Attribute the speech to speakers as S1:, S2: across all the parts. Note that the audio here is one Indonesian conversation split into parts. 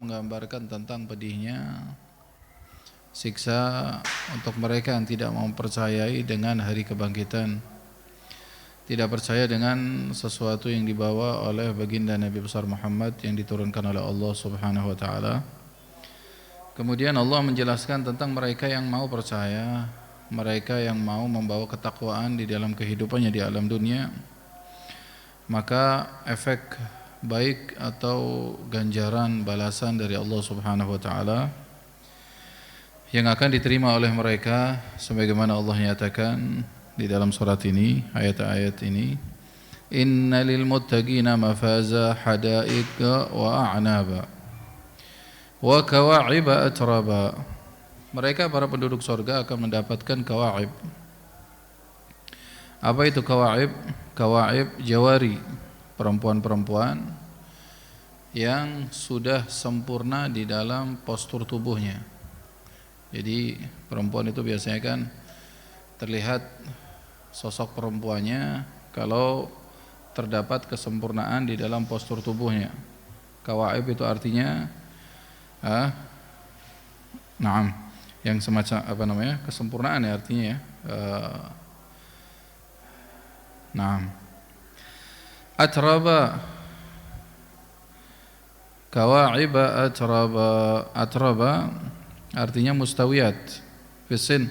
S1: menggambarkan tentang pedihnya siksa untuk mereka yang tidak mempercayai dengan hari kebangkitan, tidak percaya dengan sesuatu yang dibawa oleh baginda Nabi besar Muhammad yang diturunkan oleh Allah Subhanahu wa taala. Kemudian Allah menjelaskan tentang mereka yang mau percaya, mereka yang mau membawa ketakwaan di dalam kehidupannya di alam dunia, maka efek baik atau ganjaran balasan dari Allah Subhanahu wa taala yang akan diterima oleh mereka sebagaimana Allah nyatakan di dalam surat ini, ayat-ayat ini, innalil muttaqina mafaza hadaika wa a'naba wa kawa'iba atraba. Mereka para penduduk surga akan mendapatkan kawa'ib. Apa itu kawa'ib? Kawa'ib jawari, perempuan-perempuan yang sudah sempurna di dalam postur tubuhnya. Jadi perempuan itu biasanya kan terlihat sosok perempuannya kalau terdapat kesempurnaan di dalam postur tubuhnya. Kawaib itu artinya yang semacam apa namanya? Kesempurnaan ya artinya ya. Atraba, kawa'iba atraba artinya mustawiyat fisin.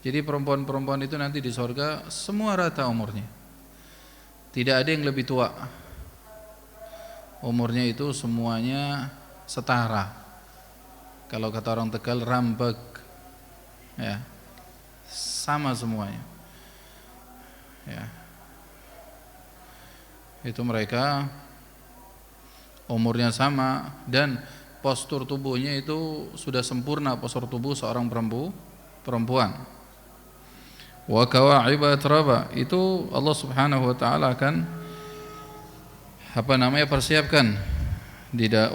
S1: Jadi perempuan-perempuan itu nanti di surga semua rata umurnya, tidak ada yang lebih tua. Umurnya itu semuanya setara. Kalau kata orang Tegal rambek, ya, sama semuanya. Ya, itu mereka umurnya sama dan postur tubuhnya itu sudah sempurna, postur tubuh seorang perempuan. Wa kawa'iba atraba, itu Allah Subhanahu wa taala akan persiapkan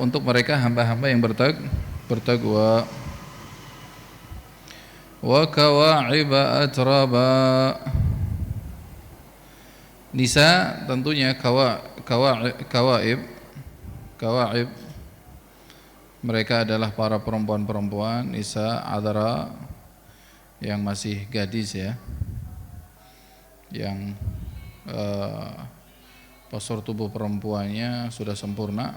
S1: untuk mereka hamba-hamba yang bertakwa. Wa kawa'iba atraba. Nisa tentunya kawaib mereka adalah para perempuan-perempuan nisa adara yang masih gadis ya, yang postur tubuh perempuannya sudah sempurna.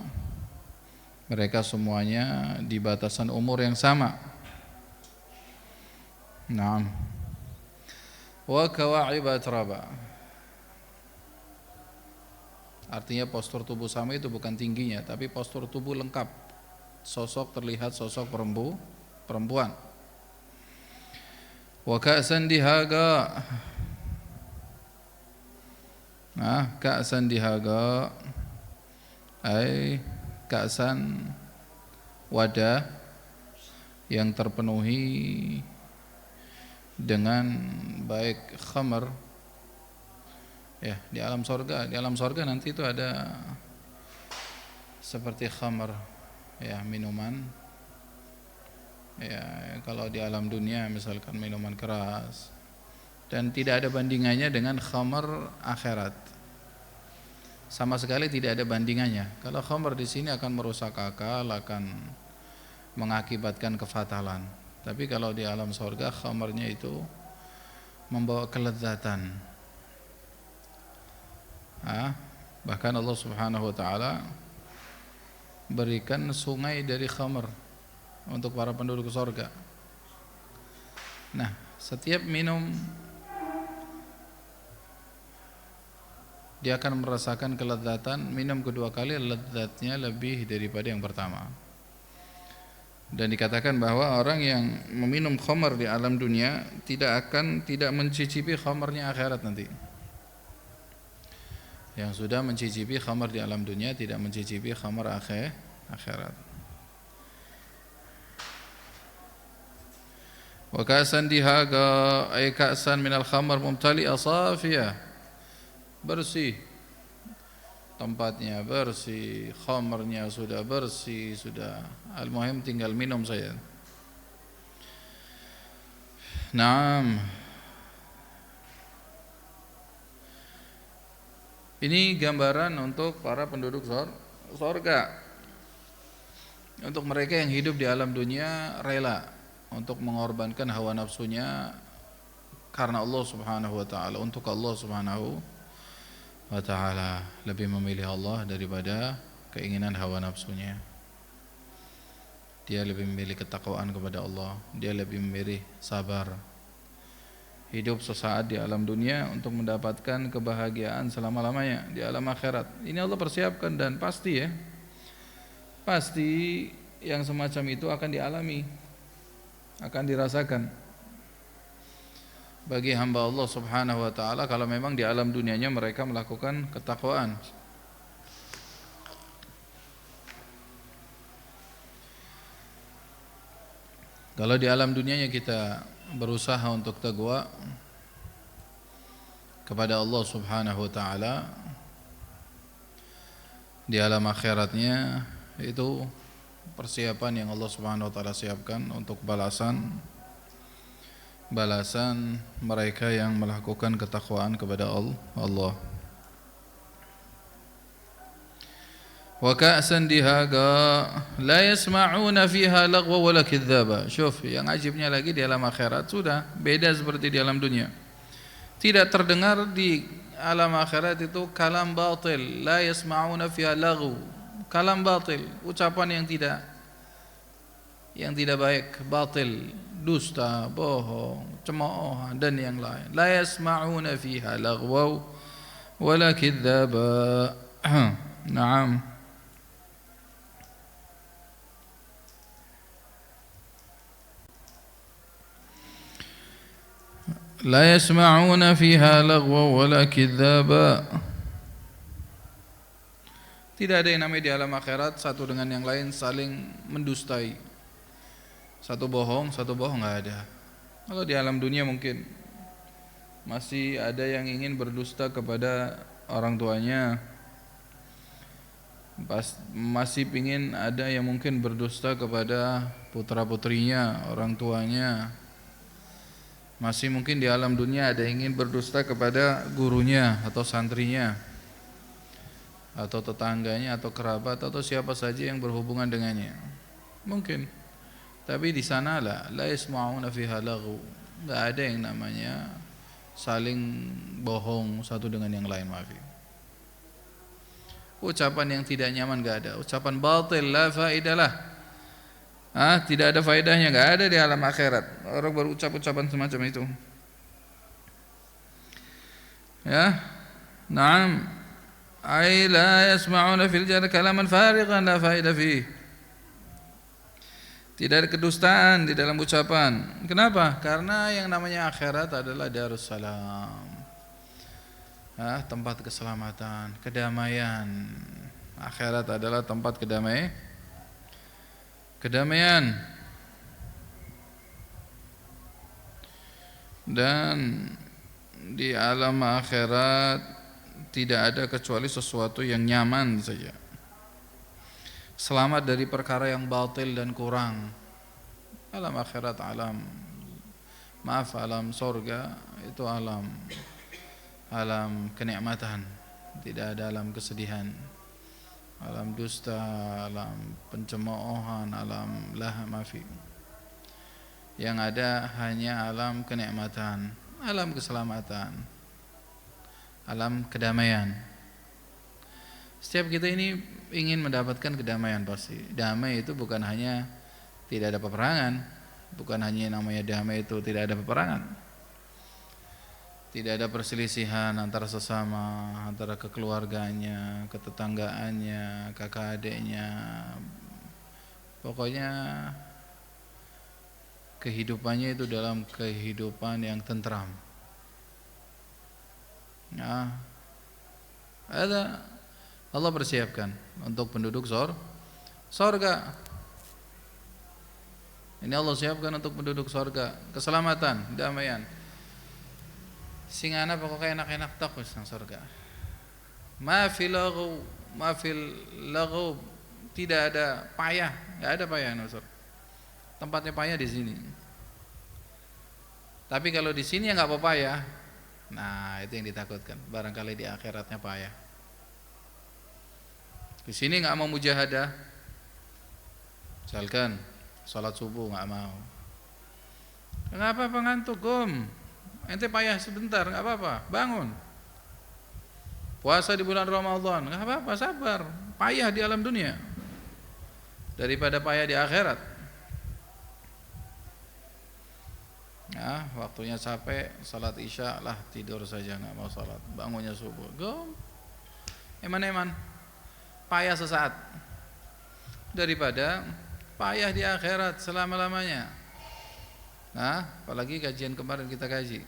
S1: Mereka semuanya di batasan umur yang sama. Naam. Wa kawa'iba atraba, artinya postur tubuh sama itu bukan tingginya, tapi postur tubuh lengkap. Sosok terlihat sosok perempuan. Wa ka'san dihaga. Ka'san dihaga ay ka'san wadah yang terpenuhi dengan baik khamar. Ya, di alam sorga nanti itu ada seperti khamar, ya, minuman. Ya, kalau di alam dunia misalkan minuman keras, dan tidak ada bandingannya dengan khamar akhirat. Sama sekali tidak ada bandingannya. Kalau khamar di sini akan merusak akal, akan mengakibatkan kefatalan. Tapi kalau di alam sorga khamarnya itu membawa kelezatan. Bahkan Allah Subhanahu wa taala berikan sungai dari khamar untuk para penduduk surga. Nah, setiap minum dia akan merasakan kelezatan. Minum kedua kali lezatnya lebih daripada yang pertama. Dan dikatakan bahwa orang yang meminum khamar di alam dunia tidak mencicipi khamarnya akhirat nanti. Yang sudah mencicipi khamar di alam dunia tidak mencicipi khamar akhirat. Wa ka'san dihaga ay ka'san minal khamar mumtali'a safiyah, bersih, tempatnya bersih, khamarnya sudah bersih, sudah al-muhim tinggal minum saja. Naam. Ini gambaran untuk para penduduk surga. Untuk mereka yang hidup di alam dunia rela untuk mengorbankan hawa nafsunya karena Allah Subhanahu wa taala, untuk Allah Subhanahu wa taala, lebih memilih Allah daripada keinginan hawa nafsunya. Dia lebih memilih ketakwaan kepada Allah, dia lebih memilih sabar. Hidup sesaat di alam dunia untuk mendapatkan kebahagiaan selama-lamanya di alam akhirat. Ini Allah persiapkan dan pasti ya. Pasti yang semacam itu akan dialami, akan dirasakan bagi hamba Allah Subhanahu wa taala kalau memang di alam dunianya mereka melakukan ketakwaan. Kalau di alam dunianya kita berusaha untuk takwa kepada Allah Subhanahu wa taala, di alam akhiratnya itu persiapan yang Allah Subhanahu wa taala siapkan untuk balasan mereka yang melakukan ketakwaan kepada Allah. Wa ka'san dihaga la yasma'una fiha lagwa wala kadzdzaba. Syuf, yang ajibnya lagi di alam akhirat sudah beda seperti di alam dunia. Tidak terdengar di alam akhirat itu kalam batil, la yasma'una fiha lagw. Kalam batil, ucapan yang tidak baik, batil, dusta, bohong, cemooh dan yang lain. La yasma'una fiha lagwa wala kadzdzaba. Naam. La yasma'una fiha lagwa wala kadzdzaba. Tidak ada yang namanya di alam akhirat satu dengan yang lain saling mendustai. Satu bohong enggak ada. Kalau di alam dunia mungkin masih ada yang ingin berdusta kepada orang tuanya. Masih ingin ada yang mungkin berdusta kepada putra-putrinya, orang tuanya. Masih mungkin di alam dunia ada yang ingin berdusta kepada gurunya atau santrinya atau tetangganya atau kerabat atau siapa saja yang berhubungan dengannya. Mungkin. Tapi di sana la yasma'una fiha laghu. Enggak ada yang namanya saling bohong satu dengan yang lain, maaf. Ucapan yang tidak nyaman enggak ada. Ucapan batil la faidalah. Tidak ada faedahnya, enggak ada di alam akhirat. Orang berucap ucapan semacam itu. Ya. Naam. Ai la yasma'una fil jannah kalaman farighan la faida fihi. Tidak ada kedustaan di dalam ucapan. Kenapa? Karena yang namanya akhirat adalah darussalam. Tempat keselamatan, kedamaian. Akhirat adalah tempat kedamaian. Dan di alam akhirat tidak ada kecuali sesuatu yang nyaman saja. Selamat dari perkara yang batil dan kurang. Alam akhirat alam sorga itu alam kenikmatan. Tidak ada alam kesedihan, alam dusta, alam pencemoohan, alam mafi. Yang ada hanya alam kenikmatan, alam keselamatan, alam kedamaian. Setiap kita ini ingin mendapatkan kedamaian pasti. Damai itu bukan hanya tidak ada peperangan, bukan hanya namanya damai itu tidak ada peperangan. Tidak ada perselisihan antara sesama, antara kekeluarganya, ketetanggaannya, kakak adiknya. Pokoknya kehidupannya itu dalam kehidupan yang tentram. Ada Allah persiapkan untuk penduduk sorga. Ini Allah siapkan untuk penduduk sorga, keselamatan, damaian. Singana pokoknya enak-enak tak nang sorga. Ma fil laghu, tidak ada payah, enggak ada payah nang sorga. Tempatnya payah di sini. Tapi kalau di sini enggak apa payah, nah itu yang ditakutkan. Barangkali di akhiratnya payah. Di sini enggak mau mujahadah, Misalkan salat subuh nggak mau. Nggak apa-apa ngantuk, Gom. Ente payah sebentar, nggak apa-apa, bangun. Puasa di bulan Ramadan, nggak apa-apa, sabar. Payah di alam dunia daripada payah di akhirat. Nah, waktunya capek, salat isya lah, tidur saja, nggak mau salat. Bangunnya subuh, Gom. Eman-eman, payah sesaat daripada payah di akhirat selama-lamanya. Nah, apalagi kajian kemarin kita kaji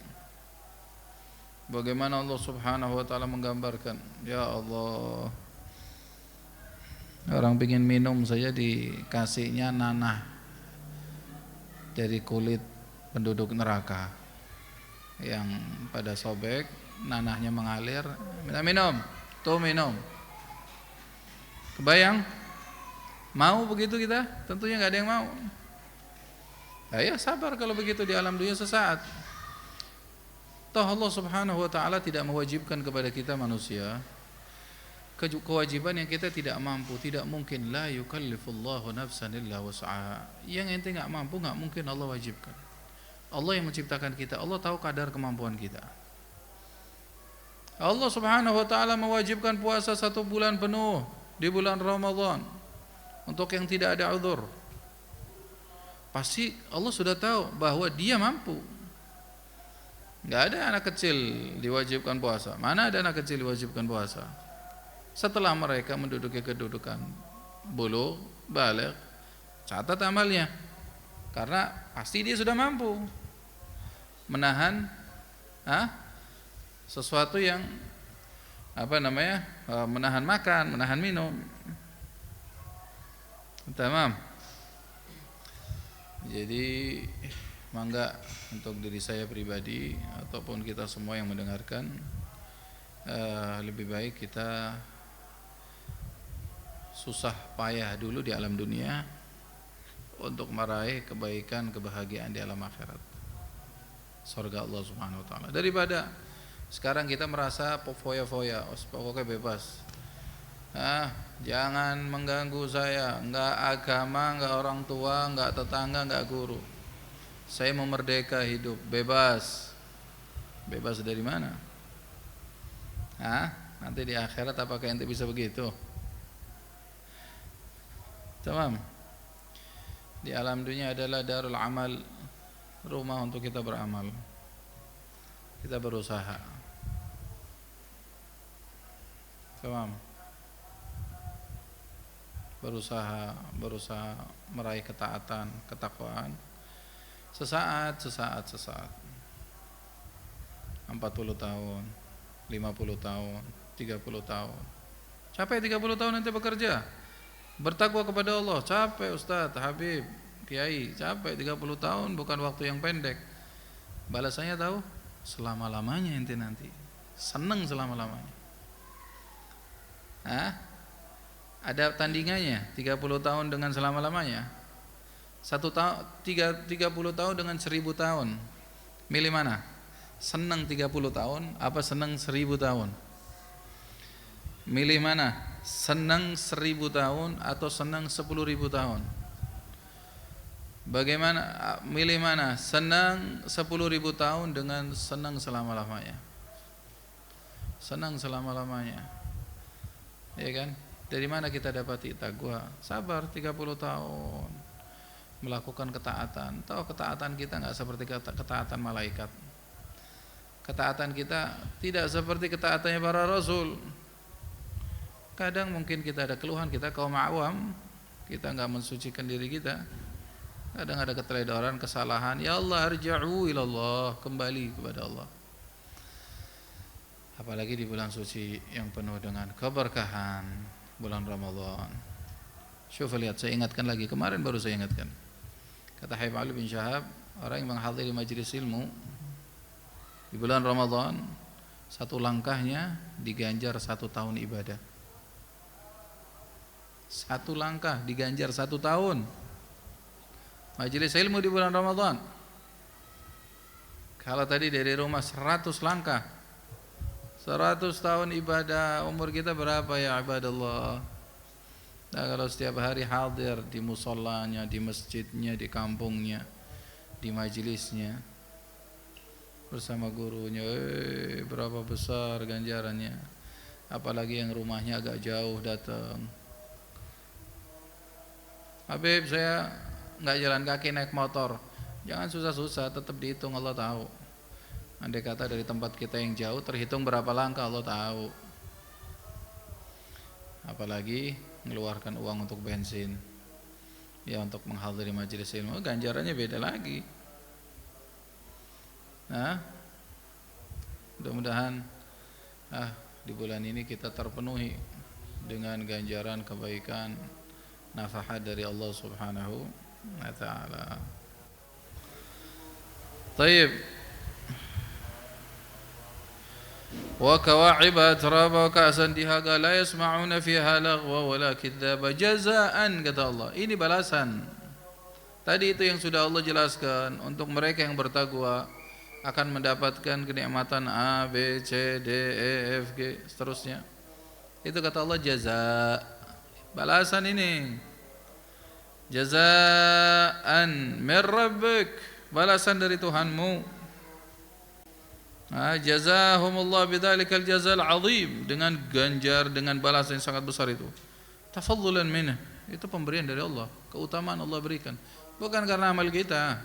S1: bagaimana Allah Subhanahu wa taala menggambarkan, ya Allah, orang ingin minum saja dikasihnya nanah dari kulit penduduk neraka yang pada sobek, nanahnya mengalir, minta minum, tuh minum. Kebayang? Mau begitu kita? Tentunya nggak ada yang mau. Ya sabar kalau begitu di alam dunia sesaat. Toh Allah Subhanahu wa taala tidak mewajibkan kepada kita manusia kewajiban yang kita tidak mampu. Tidak mungkin, la yukallifullahu nafsan illa wus'aha. Yang ente enggak mampu enggak mungkin Allah wajibkan. Allah yang menciptakan kita, Allah tahu kadar kemampuan kita. Allah Subhanahu wa taala mewajibkan puasa 1 bulan penuh di bulan Ramadan untuk yang tidak ada uzur. Pasti Allah sudah tahu bahwa dia mampu. Enggak ada anak kecil diwajibkan puasa. Mana ada anak kecil diwajibkan puasa? Setelah mereka menduduki kedudukan bulugh, baligh, catat amalnya. Karena pasti dia sudah mampu menahan sesuatu yang menahan makan, menahan minum. Tamam. Jadi mangga untuk diri saya pribadi ataupun kita semua yang mendengarkan, lebih baik kita susah payah dulu di alam dunia untuk meraih kebaikan, kebahagiaan di alam akhirat, surga Allah Subhanahu wa taala, daripada sekarang kita merasa foya-foya, pokoknya bebas. Jangan mengganggu saya, enggak agama, enggak orang tua, enggak tetangga, enggak guru. Saya mau merdeka hidup, bebas. Bebas dari mana? Nanti di akhirat apakah ente bisa begitu? Tamam. Di alam dunia adalah darul amal, rumah untuk kita beramal. Kita berusaha. Tamam. Berusaha meraih ketaatan, ketakwaan. Sesaat. 40 tahun, 50 tahun, 30 tahun. Capek 30 tahun nanti bekerja, bertakwa kepada Allah. Capek Ustaz, Habib, Kiai, capek 30 tahun bukan waktu yang pendek. Balasannya tahu? Selama-lamanya ente nanti. Seneng selama-lamanya. Ada tandingannya 30 tahun dengan selama-lamanya. 30 tahun dengan 1000 tahun. Milih mana? Senang 30 tahun apa senang 1000 tahun? Milih mana? Senang 1000 tahun atau senang 10.000 tahun? Bagaimana? Milih mana? Senang 10.000 tahun dengan senang selama-lamanya. Senang selama-lamanya. Ya kan? Dari mana kita dapati takwa? Sabar 30 tahun melakukan ketaatan. Tahu ketaatan kita enggak seperti ketaatan malaikat. Ketaatan kita tidak seperti ketaatannya para rasul. Kadang mungkin kita ada keluhan, kita kaum awam, kita enggak mensucikan diri kita. Kadang ada keteledoran, kesalahan. Ya Allah, arja'u ilallah, kembali kepada Allah. Apalagi di bulan suci yang penuh dengan keberkahan, bulan Ramadan. Coba lihat, saya ingatkan lagi, kemarin baru saya ingatkan. Kata Habib Ali bin Syahab, orang yang menghadiri majelis ilmu di bulan Ramadan, satu langkahnya diganjar 1 tahun ibadah. 1 langkah diganjar 1 tahun. Majelis ilmu di bulan Ramadan. Kalau tadi dari rumah 100 langkah, 100 tahun ibadah, umur kita berapa ya ibadallah? Nah, kalau setiap hari hadir di musallanya, di masjidnya, di kampungnya, di majelisnya bersama gurunya, berapa besar ganjarannya. Apalagi yang rumahnya agak jauh datang. Habib, saya nggak jalan kaki, naik motor. Jangan susah-susah, tetap dihitung, Allah tahu. Andai kata dari tempat kita yang jauh terhitung berapa langkah, Allah tahu. Apalagi mengeluarkan uang untuk bensin, ya untuk menghadiri majelis ilmu, ganjarannya beda lagi. Nah, mudah-mudahan di bulan ini kita terpenuhi dengan ganjaran kebaikan, nafahat dari Allah Subhanahu wa taala. Taib. Wa kawa'iba atraba ka'san dihaga la yasma'una fiha lagwa wala kidzaba jazaan, kata Allah. Ini balasan. Tadi itu yang sudah Allah jelaskan, untuk mereka yang bertakwa akan mendapatkan kenikmatan A, B, C, D, E, F, G seterusnya. Itu kata Allah jaza. Balasan ini. Jazaan min rabbik, balasan dari Tuhanmu. Jazahumullah bidzalikal jazal azim, dengan ganjar, dengan balasan yang sangat besar itu. Tafaddulan minhu, itu pemberian dari Allah, keutamaan Allah berikan, bukan karena amal kita.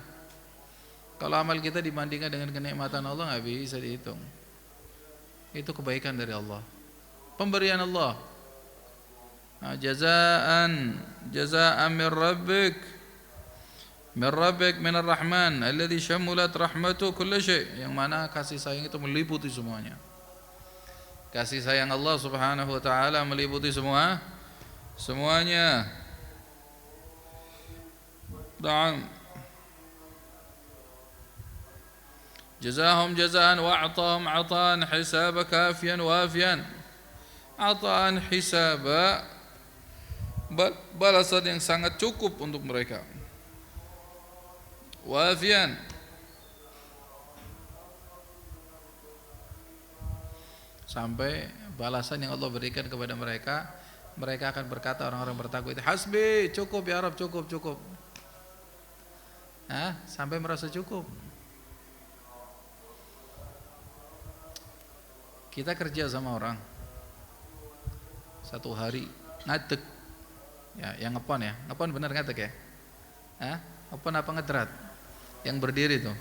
S1: Kalau amal kita dibandingkan dengan kenikmatan Allah nggak bisa dihitung. Itu kebaikan dari Allah, pemberian Allah. Jazaan min rabbik, min rabbik min ar-rahman alladhi syamulat rahmatu kulla syai', yang mana kasih sayang itu meliputi semuanya. Kasih sayang Allah Subhanahu wa taala meliputi semuanya. Dan jazahum jazaan wa a'tahum 'ataan hisaba kafiyan wafiyan. Ataan hisaba, balasan yang sangat cukup untuk mereka. Wafian, sampai balasan yang Allah berikan kepada mereka, mereka akan berkata, orang-orang bertakwa itu, hasbi, cukup ya Rabb, cukup. Sampai merasa cukup. Kita kerja sama orang satu hari ngadeg, ya, yang ngepon ya, ngepon benar ngadeg ya, ngepon apa ngedrat? Yang berdiri tuh,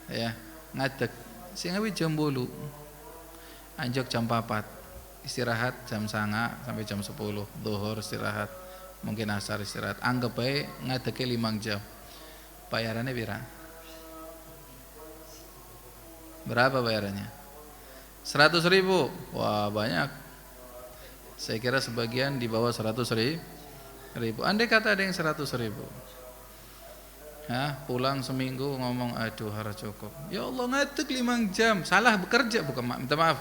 S1: ya, ngadeg. Sing awi jam 8, anjok jam 4, istirahat jam 9 sampai jam 10, zuhur istirahat, mungkin asar istirahat. Anggap aja ngadegnya 5 jam. Bayarannya berapa bayarannya? 100.000. Wah, banyak. Saya kira sebagian di bawah 100.000. Andai kata ada yang 100.000, pulang seminggu ngomong, aduh harus cukup. Ya Allah, ngadeg 5 jam. Salah bekerja, minta maaf,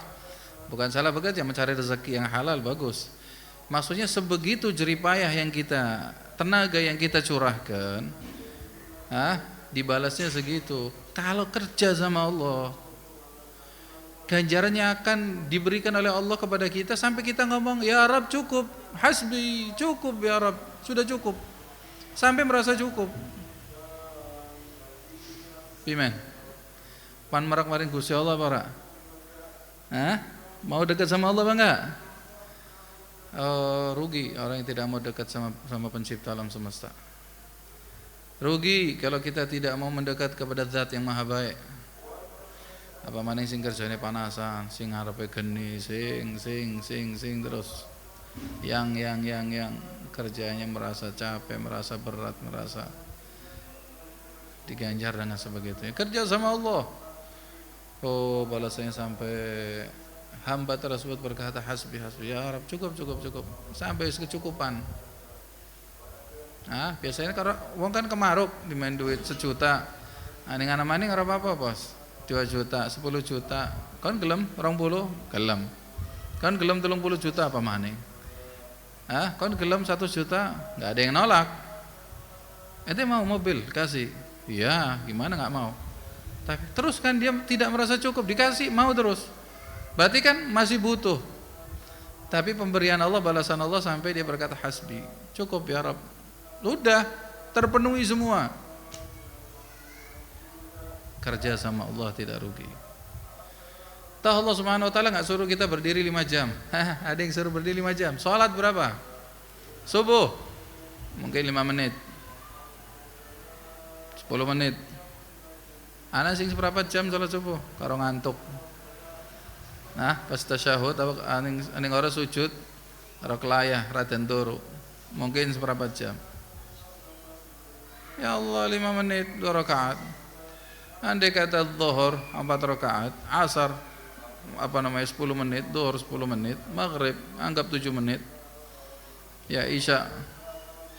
S1: bukan salah bekerja, mencari rezeki yang halal, bagus. Maksudnya sebegitu jeripayah yang kita, tenaga yang kita curahkan, dibalasnya segitu. Kalau kerja sama Allah, ganjarannya akan diberikan oleh Allah kepada kita sampai kita ngomong, ya Rabb cukup, hasbi, cukup ya Rabb, sudah cukup, sampai merasa cukup. Pimen, pan merak maring Gusti Allah para, mau dekat sama Allah apa enggak? Rugi orang yang tidak mau dekat sama pencipta alam semesta. Rugi kalau kita tidak mau mendekat kepada Zat yang maha baik. Apa maning sing kerjane panasan, sing ngarepe geni, sing terus yang kerjanya merasa capek, merasa berat, merasa diganjar dengan sebagainya. Kerja sama Allah, balasannya sampai hamba tersebut berkata, hasbi ya Rabb, cukup, sampai kecukupan. Biasanya kalau wong kan kemaruk dimain duit 1 juta, ning ana-maning ora apa-apa, Bos. 2 juta, 10 juta, kan gelem 20, gelem. Kan gelem 30 juta apa maning? Kan gelem 1 juta, enggak ada yang nolak. Ente mau mobil kasih. Iya, gimana enggak mau? Tapi terus kan dia tidak merasa cukup, dikasih mau terus. Berarti kan masih butuh. Tapi pemberian Allah, balasan Allah sampai dia berkata hasbi, cukup ya Rabb. Udah terpenuhi semua. Kerja sama Allah tidak rugi. Tahu Allah Subhanahu wa taala enggak suruh kita berdiri 5 jam. Ada yang suruh berdiri 5 jam. Salat berapa? Subuh mungkin 5 menit. 10 menit. Ana sing seperempat jam salat subuh karo ngantuk. Nah, pas tasyahud aning ora sujud karo kelayah raden turu. Mungkin seperempat jam. Ya Allah 5 menit 2 rakaat. Andai kata zuhur 4 rakaat, asar 10 menit, zuhur 10 menit, maghrib anggap 7 menit. Ya isya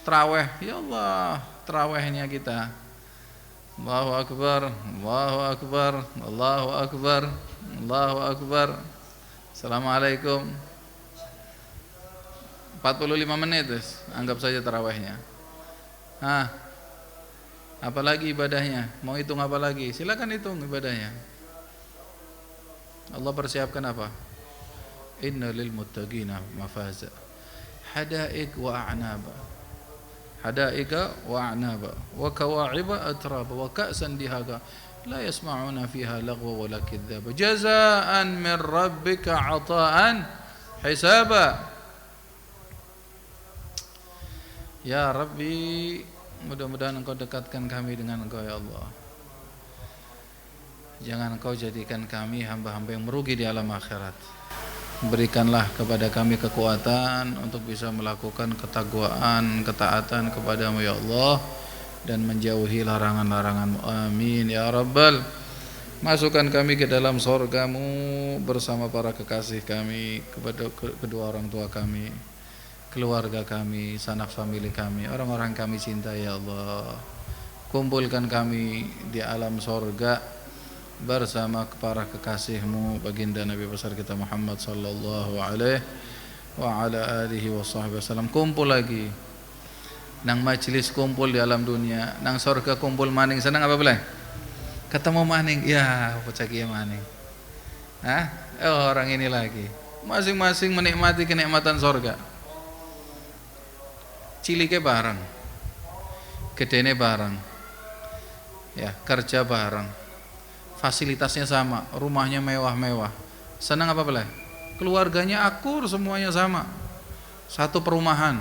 S1: tarawih, ya Allah, tarawihnya kita. Allahu akbar, Allahu akbar, Allahu akbar, Allahu akbar. Assalamualaikum. 45 menit, anggap saja tarawihnya. Apalagi ibadahnya? Mau hitung apa lagi? Silakan hitung ibadahnya. Allah persiapkan apa? Inna lil muttaqina mafaza. Hada'iq wa a'naba. Hada'iqa wa a'naba wa kawa'iba atraba wa ka'san dihaga. La yasma'una fiha lagwa wa la kadzdzaba. Jazaa'an min rabbika 'ata'an hisaba. Ya Rabbi, mudah-mudahan Engkau dekatkan kami dengan Engkau ya Allah. Jangan Engkau jadikan kami hamba-hamba yang merugi di alam akhirat. Berikanlah kepada kami kekuatan untuk bisa melakukan ketakwaan, ketaatan kepada-Mu ya Allah, dan menjauhi larangan-larangan-Mu. Amin ya Rabbal. Masukkan kami ke dalam surga-Mu bersama para kekasih kami, kepada kedua orang tua kami, keluarga kami, sanak famili kami, orang-orang kami cinta ya Allah. Kumpulkan kami di alam sorga bersama para kekasih-Mu, baginda Nabi besar kita Muhammad sallallahu alaihi wa ala alihi wa sahbihi wasallam. Kumpul lagi nang majelis, kumpul di alam dunia, nang sorga kumpul maning. Senang apa boleh? Ketemu maning, ya bocah kiye maning. Orang ini lagi. Masing-masing menikmati kenikmatan sorga. Cilike bareng, gedene bareng, ya kerja bareng, fasilitasnya sama, rumahnya mewah-mewah. Senang apa boleh? Keluarganya akur, semuanya sama, satu perumahan.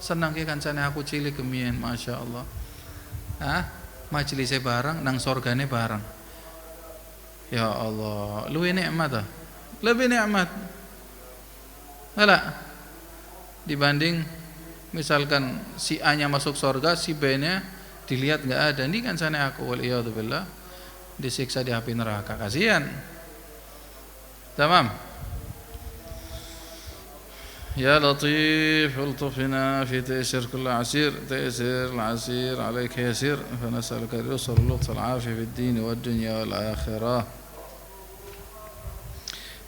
S1: Senang ke kancane aku cilik kemien, masya Allah. Majelisnya bareng, nang sorgane bareng. Ya Allah, lebih nikmat lebih nikmat. Alah, dibanding misalkan si A nya masuk surga, si B nya dilihat nggak ada. Ini kan sana aku waliyadzubillah disiksa di api neraka, kasihan. Tamam. Ya Latif ultufina fi taysir kull asir, taysir al-asir alayka yasir, fa nas'aluka al-yusra wal-lutf wal-'afiyah fid-din wad-dunya wal-akhirah.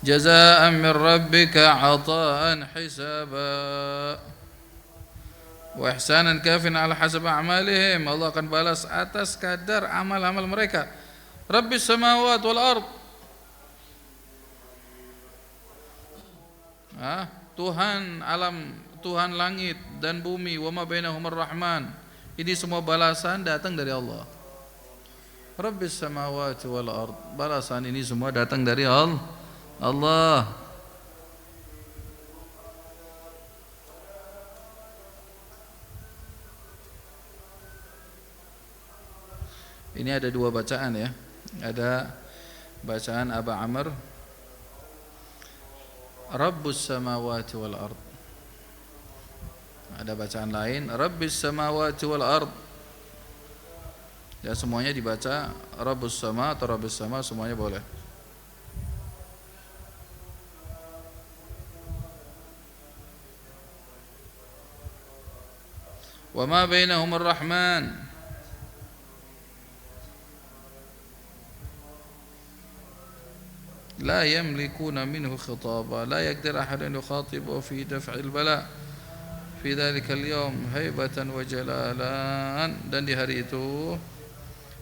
S1: Jazaa'an min rabbika 'ata'an hisaba wa ihsanan kafin ala hasab a'malihim. Allah akan balas atas kadar amal-amal mereka. Rabbis samawati wal ard. Tuhan alam, Tuhan langit dan bumi, wa ma bainahumar rahman. Ini semua balasan datang dari Allah. Rabbis samawati wal ard. Balasan ini semua datang dari Allah. Ini ada dua bacaan ya. Ada bacaan Aba Amr, Rabbus samawati wal ard. Ada bacaan lain, Rabbis samawati wal ard. Ya, semuanya dibaca Rabbus sama atau Rabbis sama, semuanya boleh. Wa ma bainahumar rahman. لا يملكون منه خطابا لا يقدر أحد أن يخاطبه في دفع البلاء في ذلك اليوم هيبة وجلالا. Dan di hari itu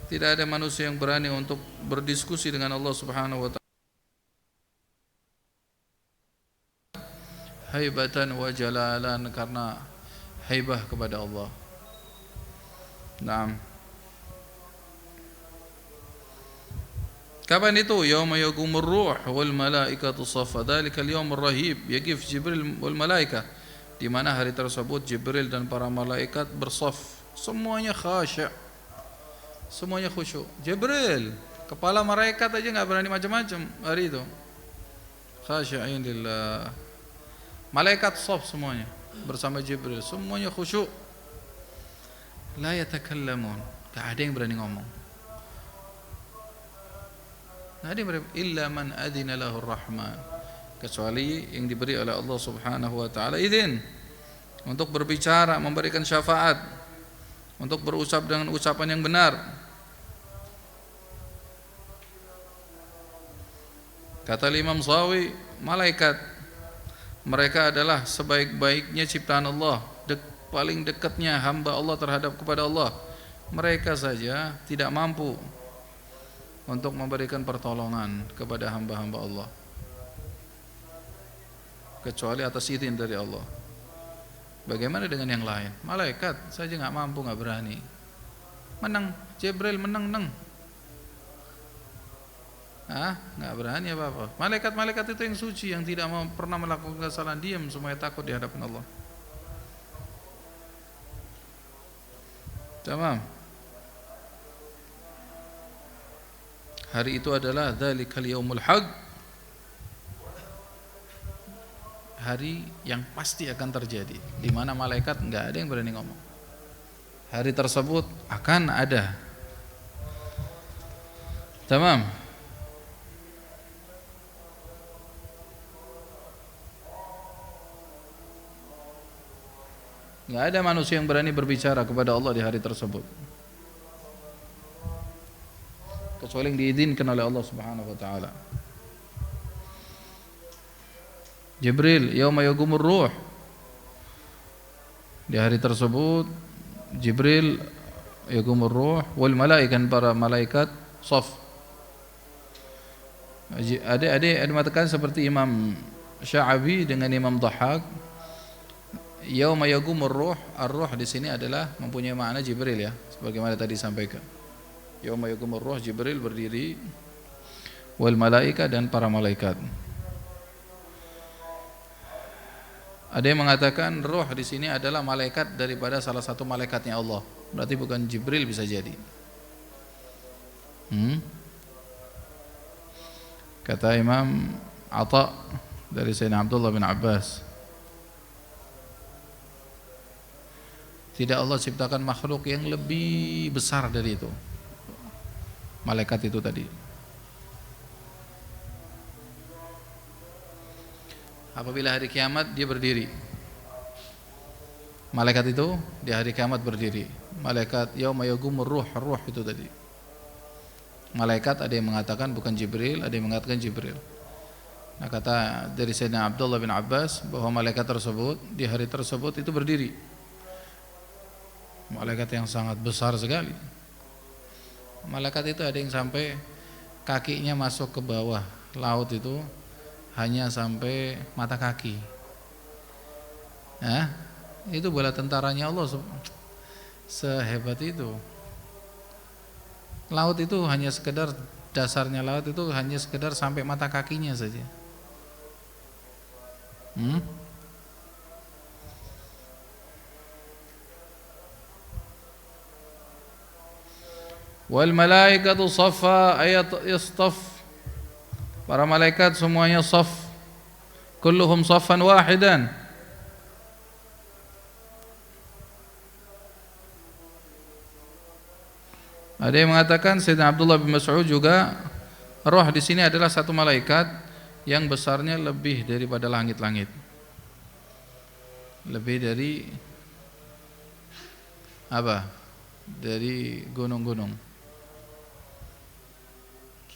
S1: tidak ada manusia yang berani untuk berdiskusi dengan Allah Subhanahu wa taala. haibatan wa jalalan, karena haibah kepada Allah. Naam. Kapan itu? Yauma yaqumur ruh wal malaikatu saffa. Dzalikal yaumur rahib yaqif Jibril wal malaikah. Di mana hari tersebut Jibril dan para malaikat bersaf, semuanya khasya', semuanya khusyuk. Jibril, kepala malaikat aja enggak berani macam-macam hari itu. Khasyi'in lillah. Malaikat saf semuanya bersama Jibril, semuanya khusyuk. La yatakallamun, enggak ada yang berani ngomong. Ada illa man adina lahu rahman, kecuali yang diberi oleh Allah Subhanahu wa taala izin untuk berbicara, memberikan syafaat, untuk berucap dengan ucapan yang benar. Kata Imam Sawi, malaikat mereka adalah sebaik-baiknya ciptaan Allah, paling dekatnya hamba Allah terhadap kepada Allah. Mereka saja tidak mampu untuk memberikan pertolongan kepada hamba-hamba Allah kecuali atas izin dari Allah. Bagaimana dengan yang lain? Malaikat saja nggak mampu, nggak berani. Menang Jibril, menang. Nggak berani apa-apa. Malaikat-malaikat itu yang suci, yang tidak mau pernah melakukan kesalahan, diam semuanya takut di hadapan Allah. Tamam. Hari itu adalah dzalikal yaumul haq, hari yang pasti akan terjadi, di mana malaikat enggak ada yang berani ngomong. Hari tersebut akan ada. Tamam. Enggak ada manusia yang berani berbicara kepada Allah di hari tersebut, kecuali yang diizinkan oleh Allah Subhanahu wa taala. Jibril, yauma yaqumur ruh, di hari tersebut Jibril yaqumur ruh wal malaikat, para malaikat saf. Ada mengatakan seperti Imam Sya'abi dengan Imam Dhahhak, yauma yaqumur ruh, ar-ruh di sini adalah mempunyai makna Jibril ya, sebagaimana tadi sampaikan. Yauma yaqumur ruh, Jibril berdiri, wal malaika, dan para malaikat. Ada yang mengatakan ruh di sini adalah malaikat daripada salah satu malaikatnya Allah. Berarti bukan Jibril, bisa jadi. Kata Imam Atha dari Sayyidina Abdullah bin Abbas, tidak Allah ciptakan makhluk yang lebih besar dari itu, malaikat itu tadi. Apabila hari kiamat dia berdiri, malaikat itu di hari kiamat berdiri. Malaikat yauma yaqumur ruh, ruh itu tadi. Malaikat ada yang mengatakan bukan Jibril, ada yang mengatakan Jibril. Nah, kata dari Sayyidina Abdullah bin Abbas bahwa malaikat tersebut di hari tersebut itu berdiri. Malaikat yang sangat besar sekali. Malaikat itu ada yang sampai kakinya masuk ke bawah laut, itu hanya sampai mata kaki. Itu bola tentaranya Allah sehebat itu. Laut itu hanya sekedar, dasarnya laut itu hanya sekedar sampai mata kakinya saja. Wal malaikatu saffa, ayat istaf, para malaikat semuanya saf, kulluhum saffan wahidan. Ada yang mengatakan Sayyidina Abdullah bin Mas'ud juga, roh di sini adalah satu malaikat yang besarnya lebih daripada langit-langit, lebih dari apa? Dari gunung-gunung.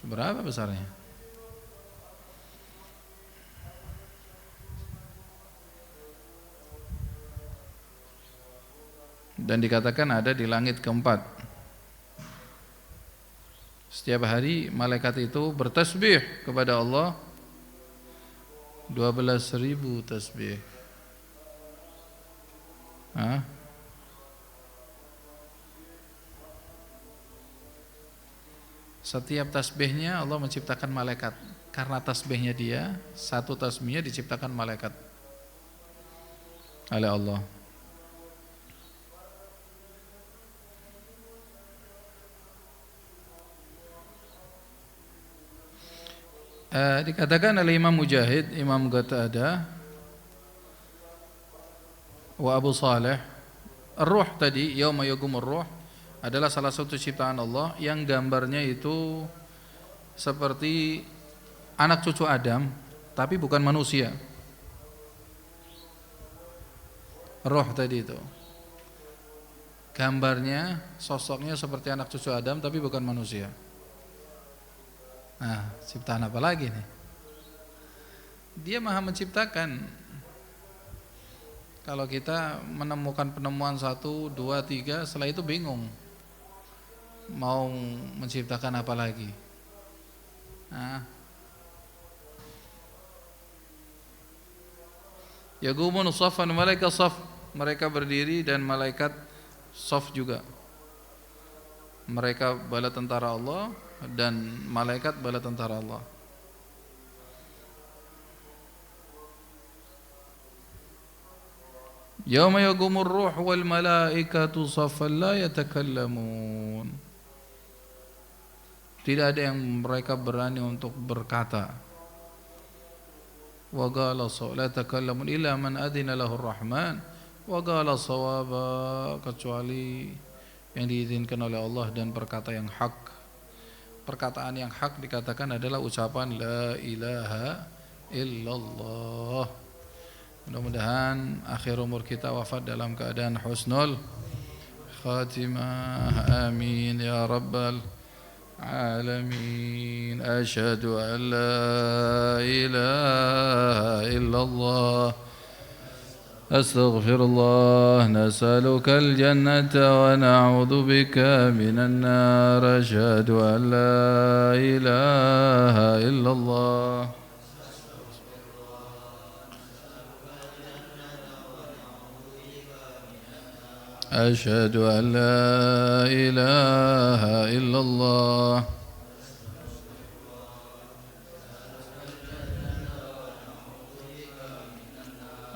S1: Seberapa besarnya? Dan dikatakan ada di langit keempat. Setiap hari malaikat itu bertasbih kepada Allah 12.000 tasbih. Hah? Setiap tasbihnya Allah menciptakan malaikat. Karena tasbihnya dia, satu tasbihnya diciptakan malaikat oleh Allah. Dikatakan oleh Imam Mujahid, Imam Qatadah, wa Abu Saleh, ar-ruh tadi, yauma yaqumur ruh, adalah salah satu ciptaan Allah yang gambarnya itu seperti anak cucu Adam, tapi bukan manusia. Roh tadi itu gambarnya, sosoknya seperti anak cucu Adam, tapi bukan manusia. Nah, ciptaan apa lagi nih? Dia maha menciptakan. Kalau kita menemukan penemuan 1, 2, 3, setelah itu bingung mau menciptakan apa lagi. Nah, yaqumun shaffan, malaikat shaf, mereka berdiri dan malaikat shaf juga. Mereka bala tentara Allah dan malaikat bala tentara Allah. Yauma yaqumur ruh wal malaikatu shaffan la yatakallamun. Tidak ada yang mereka berani untuk berkata. Wa qala la takallamun illa man adina lahu ar-rahman wa qala shawaba, kecuali yang diizinkan oleh Allah dan berkata yang hak. Perkataan yang hak dikatakan adalah ucapan la ilaha illallah. Mudah-mudahan akhir umur kita wafat dalam keadaan husnul khatimah. Amin ya rabbal alamin. Asyhadu an la ilaha illallah astaghfirullah. Nas'aluka al-jannata wa na'udzu bika minan nar. Asyhadu an la ilaha illallah. أشهد أن لا إله إلا الله.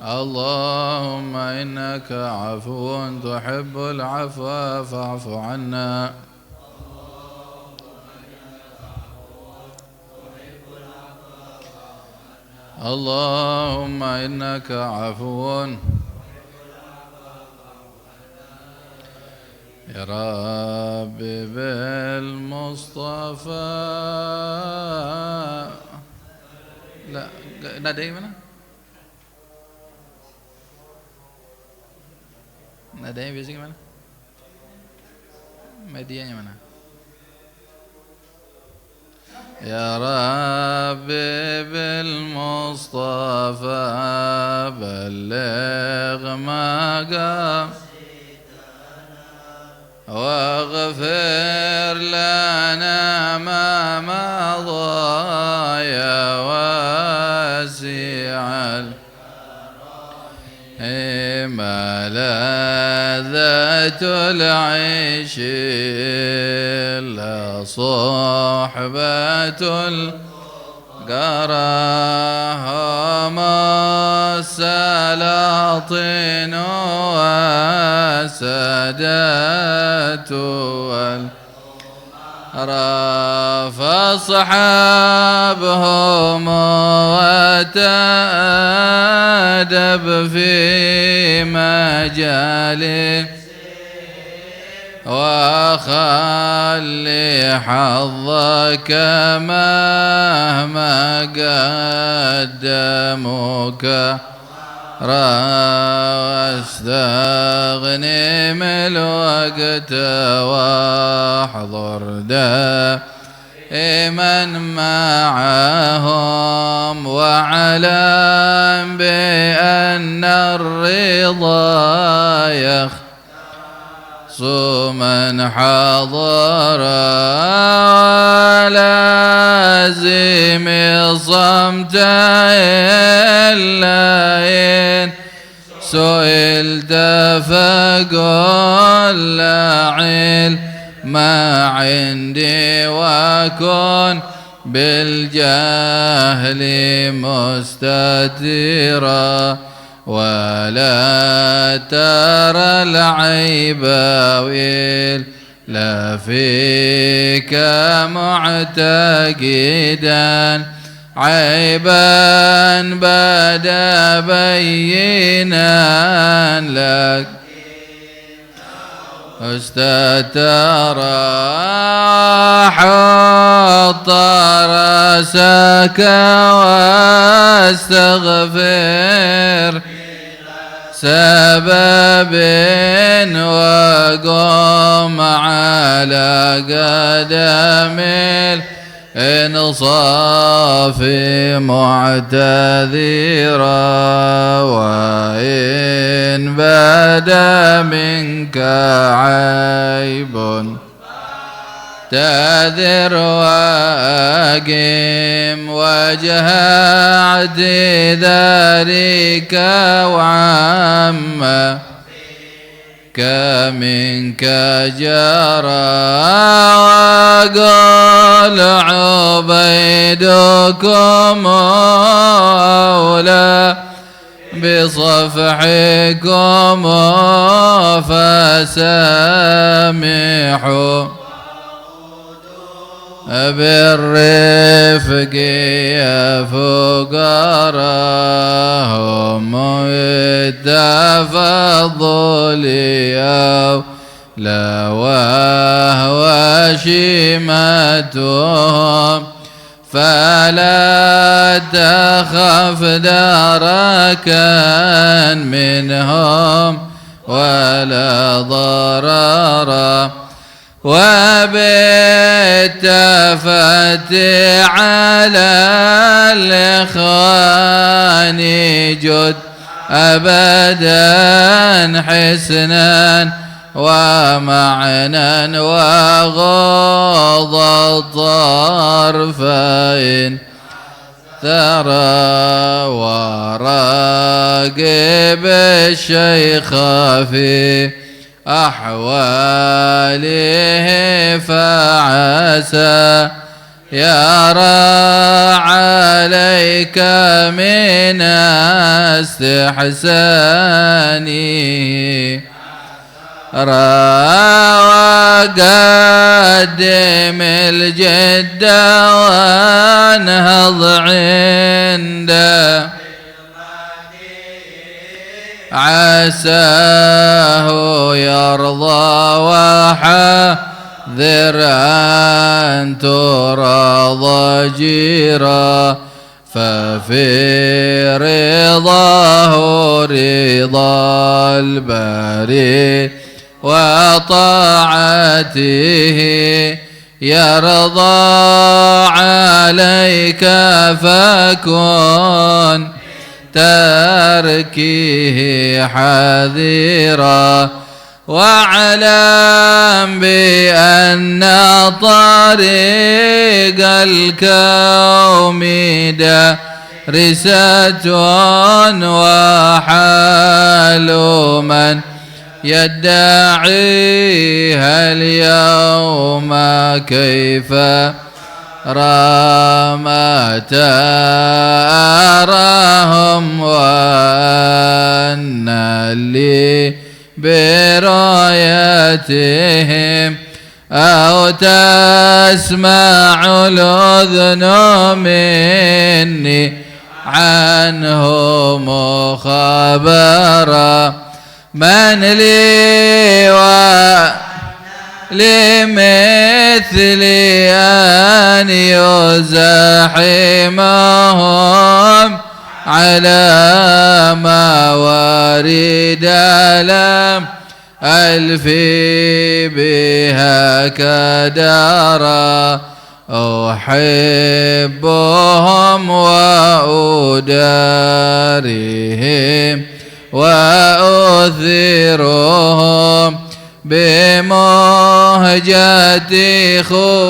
S1: اللهم إنك عفو تحب العفو فاعف عنا. اللهم إنك عفو يا رب بالمصطفى. لا nadanya mana? Nadanya biasanya gimana? Medianya mana? يا رب بالمصطفى بلغ مقام واغفر لنا ما مضى يا واسع ملذة العيش إلا صحبة القراهم السلاطين والسادات والأمراء فاصحبهم وتأدب في مجالس وخلي حظك مهما قدموك واستغني من الوقت واحضر دائما معهم واعلم بأن الرضا يخ من حضر ولازم الصمت سئلت فقل لا علم عندي وكن بالجهل مستترا ولا ترى العيب إلا فيك معتقدا عيبا بدا بينا لك استترى حط راسك واستغفر سبب وقم على قدم الإنصاف معتذرا وإن بدا منك عيب تذر واقم وجه اعتذارك وعما منك جرى وقال عبيدكم أولى بصفحكم فسامحوا بالرفق يا فقراهم التفضل لا وهو شيمتهم فلا تخف دركا منهم ولا ضررا وبالتفت على الإخوان جد أبدا حسنا ومعنا وغض الطرفين ترى وراقب الشيخ في أحواله فعسى يرى عليك من استحسانه وقدم الجد وانهض عنده عساه يرضى وحذر أن ترضى جيرا ففي رضاه رضا الباري وطاعته يرضى عليك فكن تركه حذرا واعلم بأن طريق الكوم دارسة وحال من يدعيها اليوم كيف رامت أراهم وأن لي برايتهم أو تسمع الأذن مني عنهم خبرا من لي لمثلي أن يزاحمهم على موارد لم ألفي بها كدارا أحبهم وأدارهم وأثيرهم بمهجتي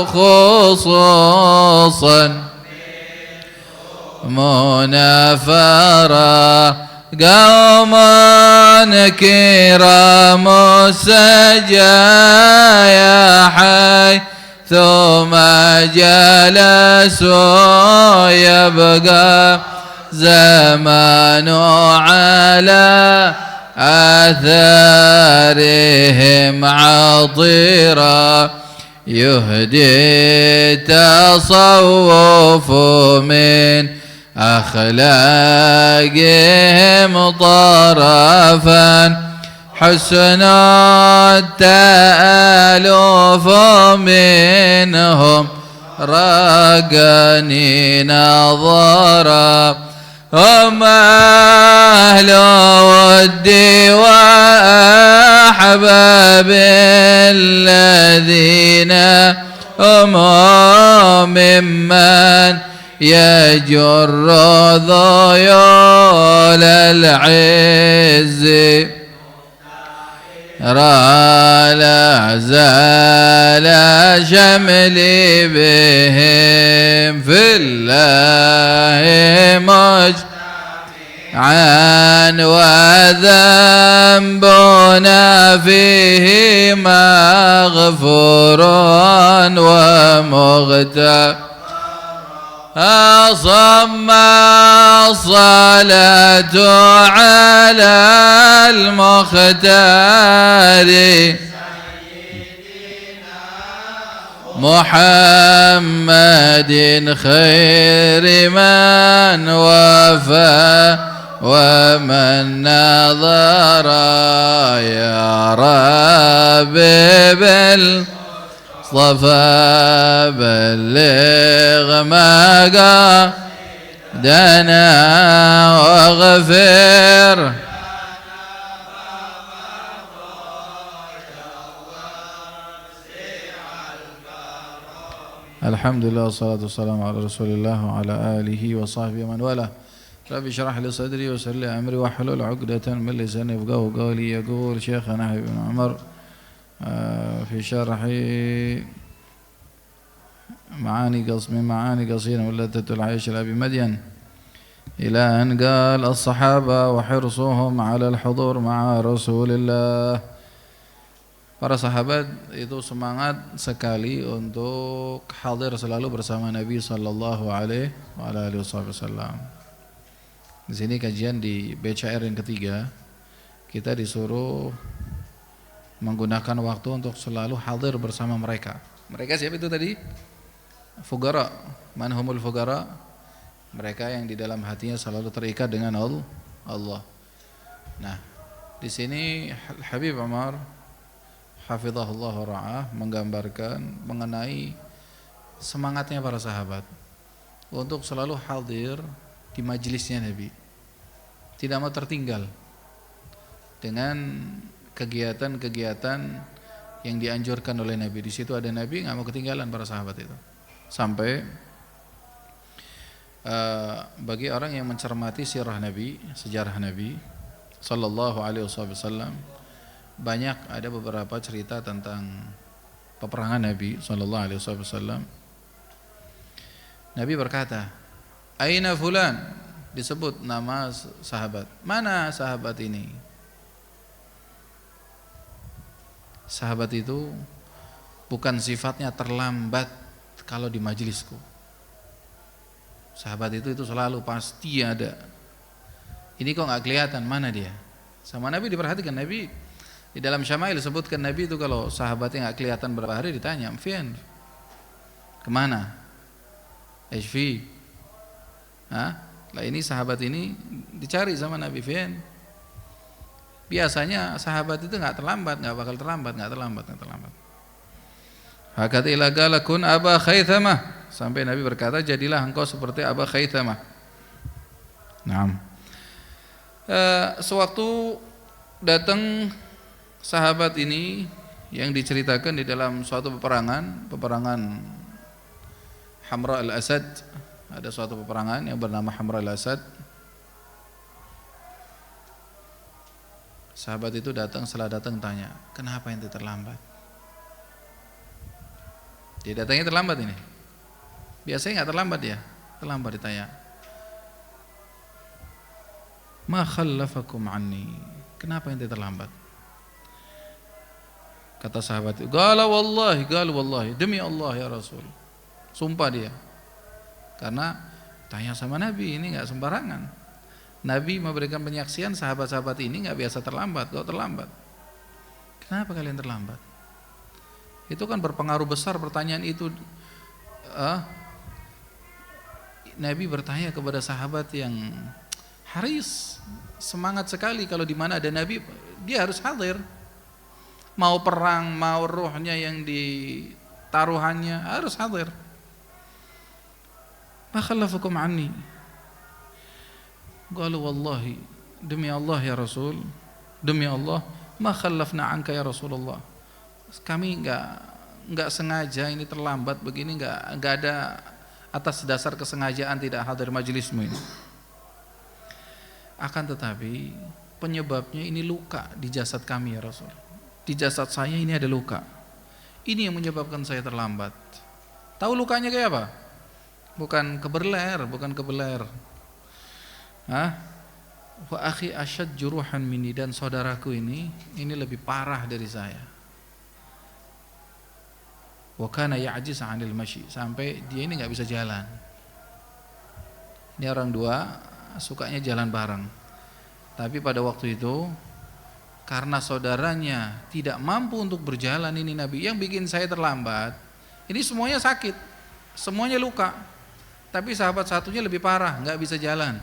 S1: خصوصا منافرا قوم كرام السجايا حيث ما جلسوا يبقى زمان على آثارهم عطيرا يهدي تصوف من أخلاقهم طرفا حسن التألف منهم رقني نظرا هم أهل ودي وأحباب الذين هم ممن يجر ذيول العز لا زال شملي بهم في الله مجمعا وذنبنا فيه مغفور ومغتفر أصم الصلاة على المختار محمد خير من وفى ومن نظر يا رب بالصفا بلغ ما قدنا واغفر Alhamdulillah wassalatu wassalamu ala Rasulillah wa ala alihi wa sahbihi man wala. Rabbi shrah li sadri wa yassir li amri wa hlul 'uqdatan min lisani yafqahu qawli. Yaqul Syekhana Ibn Umar fi syarhi معاني قصيرة ولذة العيش لأبي مدين إلى أن قال الصحابة وحرصهم على الحضور مع رسول الله. Para sahabat itu semangat sekali untuk hadir selalu bersama Nabi sallallahu alaihi wasallam. Di sini kajian di BCR yang ketiga, kita disuruh menggunakan waktu untuk selalu hadir bersama mereka. Mereka siapa itu tadi? Fugara. Man humul fugara? Mereka yang di dalam hatinya selalu terikat dengan Allah. Nah, di sini Habib Umar hafizahullah ra'ah menggambarkan mengenai semangatnya para sahabat untuk selalu hadir di majelisnya Nabi, tidak mau tertinggal dengan kegiatan-kegiatan yang dianjurkan oleh Nabi. Di situ ada Nabi, nggak mau ketinggalan para sahabat itu. Sampai bagi orang yang mencermati sirah Nabi, sejarah Nabi sallallahu alaihi wasallam, banyak ada beberapa cerita tentang peperangan Nabi sallallahu alaihi wasallam. Nabi berkata, "Aina fulan?" Disebut nama sahabat. Mana sahabat ini? Sahabat itu bukan sifatnya terlambat kalau di majelisku. Sahabat itu selalu pasti ada. Ini kok nggak kelihatan, mana dia? Sama Nabi diperhatikan. Nabi di dalam Syama'il disebutkan Nabi itu kalau sahabatnya nggak kelihatan berapa hari ditanya, "Fian? Kemana?" "Ishfi." Lah ini sahabat ini dicari sama Nabi, "Fian?" Biasanya sahabat itu nggak terlambat, nggak bakal terlambat. Hakata ila galakun Aba Khaythamah, sampai Nabi berkata, jadilah engkau seperti Aba Khaythamah. Naam. Sewaktu datang sahabat ini yang diceritakan di dalam suatu peperangan Hamra al-Asad. Ada suatu peperangan yang bernama Hamra al-Asad. Sahabat itu setelah datang tanya, "Kenapa ente terlambat?" Dia datangnya terlambat ini. Biasanya nggak terlambat ya, terlambat ditanya. ma khallafakum anni, kenapa ente terlambat? Kata sahabat itu, qala wallahi, demi Allah ya Rasul. Sumpah dia. Karena tanya sama Nabi, ini enggak sembarangan. Nabi memberikan penyaksian, sahabat-sahabat ini enggak biasa terlambat. Kok terlambat? Kenapa kalian terlambat? Itu kan berpengaruh besar pertanyaan itu. Nabi bertanya kepada sahabat yang haris, semangat sekali kalau di mana ada Nabi dia harus hadir. Mau perang, mau ruhnya yang ditaruhannya harus hadir. Ma khallafakum anni. Qalu wallahi, demi Allah ya Rasul, demi Allah, ma khallafna anka ya Rasulullah. Kami enggak sengaja ini terlambat begini, enggak ada atas dasar kesengajaan tidak hadir majelismu ini. Akan tetapi penyebabnya ini luka di jasad kami ya Rasul. Di jasad saya ini ada luka. Ini yang menyebabkan saya terlambat. Tahu lukanya kayak apa? Bukan kebeler. Wa akhi asyad juruhan minni, dan saudaraku ini lebih parah dari saya. Wa kana ya'jiz 'anil masyi, sampai dia ini enggak bisa jalan. Ini orang dua sukanya jalan bareng. Tapi pada waktu itu karena saudaranya tidak mampu untuk berjalan, ini Nabi yang bikin saya terlambat. Ini semuanya sakit, semuanya luka. Tapi sahabat satunya lebih parah, enggak bisa jalan.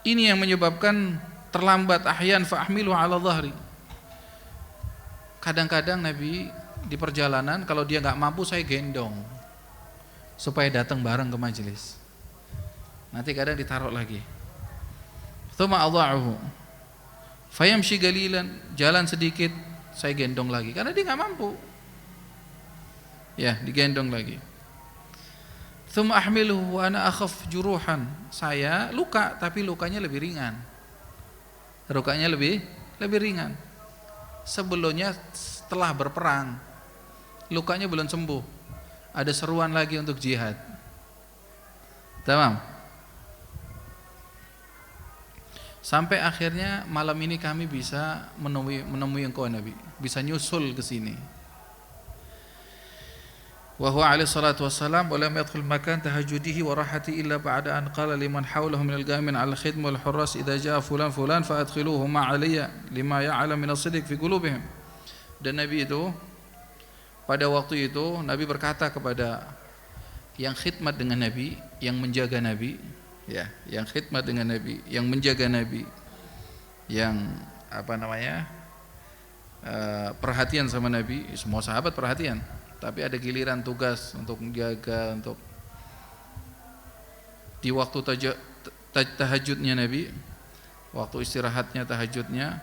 S1: Ini yang menyebabkan terlambat. Ahyan fa ahmilu 'ala dhahri. Kadang-kadang Nabi di perjalanan kalau dia enggak mampu saya gendong supaya datang bareng ke majelis. Nanti kadang ditaruh lagi. Tsumma adha'uhu fayamshi galilan, jalan sedikit saya gendong lagi karena dia enggak mampu. Ya, digendong lagi. Tsumma ahmiluhu wa ana akhaf juruhan. Saya luka tapi lukanya lebih ringan. Lukanya lebih ringan. Sebelumnya setelah berperang lukanya belum sembuh. Ada seruan lagi untuk jihad. Tamam. Sampai akhirnya malam ini kami bisa menemui engkau Nabi, bisa nyusul ke sini. Wa huwa alaihi salatu wassalam wa lam yadkhul makan tahajjudihi wa rahati illa ba'da an qala liman hawlahu min al-gamin al khidm wal hurras idza jaa fulan fa adkhiluhu ma alayya lima ya'lam min as-sidq fi qulubihim. Dan Nabi itu pada waktu itu Nabi berkata kepada yang khidmat dengan Nabi, yang menjaga Nabi, ya, yang khidmat dengan Nabi, yang menjaga Nabi, yang perhatian sama Nabi. Semua sahabat perhatian, tapi ada giliran tugas untuk menjaga, untuk di waktu tahajudnya Nabi, waktu istirahatnya tahajudnya,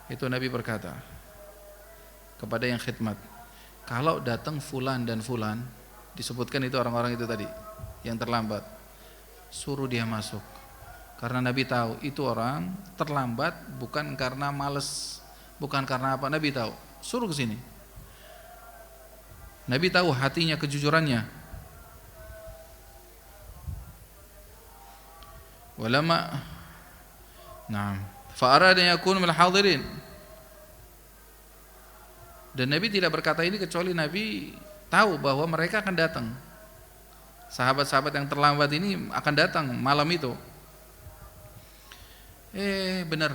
S1: itu Nabi berkata kepada yang khidmat, kalau datang fulan dan fulan, disebutkan itu orang-orang itu tadi yang terlambat, suruh dia masuk. Karena Nabi tahu itu orang terlambat bukan karena malas, bukan karena apa. Nabi tahu, suruh ke sini. Nabi tahu hatinya, kejujurannya. Walama fa arada an yakuna minal hadirin. Dan Nabi tidak berkata ini kecuali Nabi tahu bahwa mereka akan datang. Sahabat-sahabat yang terlambat ini akan datang malam itu. Benar,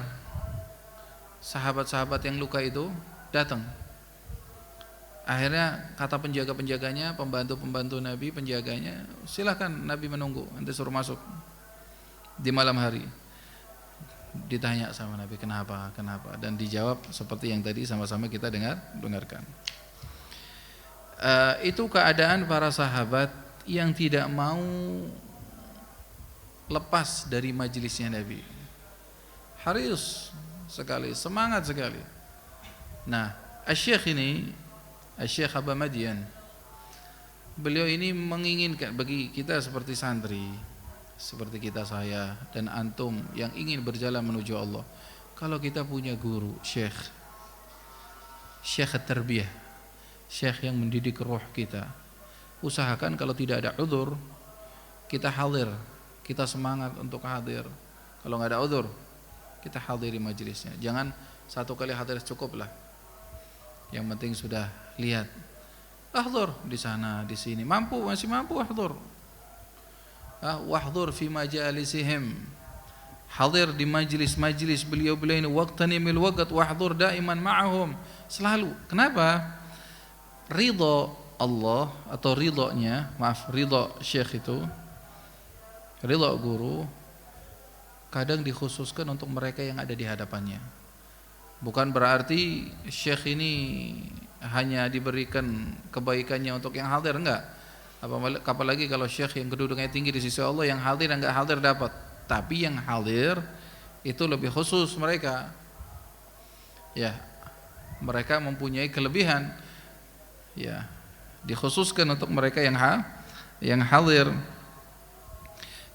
S1: sahabat-sahabat yang luka itu datang. Akhirnya kata penjaga-penjaganya, pembantu-pembantu Nabi, penjaganya, silahkan Nabi menunggu, nanti suruh masuk di malam hari. Ditanya sama Nabi, kenapa? Dan dijawab seperti yang tadi sama-sama kita dengarkan. Itu keadaan para sahabat yang tidak mau lepas dari majelisnya Nabi. Haris sekali, semangat sekali. Nah, Asy-Syaikh Aba Madian, beliau ini menginginkan bagi kita seperti santri, seperti kita, saya dan antum yang ingin berjalan menuju Allah, kalau kita punya guru, syekh tarbiyah, syekh yang mendidik roh kita, usahakan kalau tidak ada udzur, kita hadir, kita semangat untuk hadir, Kalau nggak ada uzur, kita hadiri majelisnya. Jangan satu kali hadir cukup lah. Yang penting sudah lihat. Ahdur di sana, di sini. Masih mampu ahdur. Wahdur fi majalisihim. Hadir di majlis-majlis beliau-beliau ini. Waqtanimil waqt wahdur daiman ma'ahum. Selalu. Kenapa? Ridha Allah atau ridhonya, ridho syekh itu, ridho guru kadang dikhususkan untuk mereka yang ada di hadapannya. Bukan berarti syekh ini hanya diberikan kebaikannya untuk yang hadir, enggak. Apalagi kalau syekh yang kedudukannya tinggi di sisi Allah, yang hadir dan enggak hadir dapat. Tapi yang hadir itu lebih khusus mereka. Ya, mereka mempunyai kelebihan. Ya, dikhususkan untuk mereka yang hadir.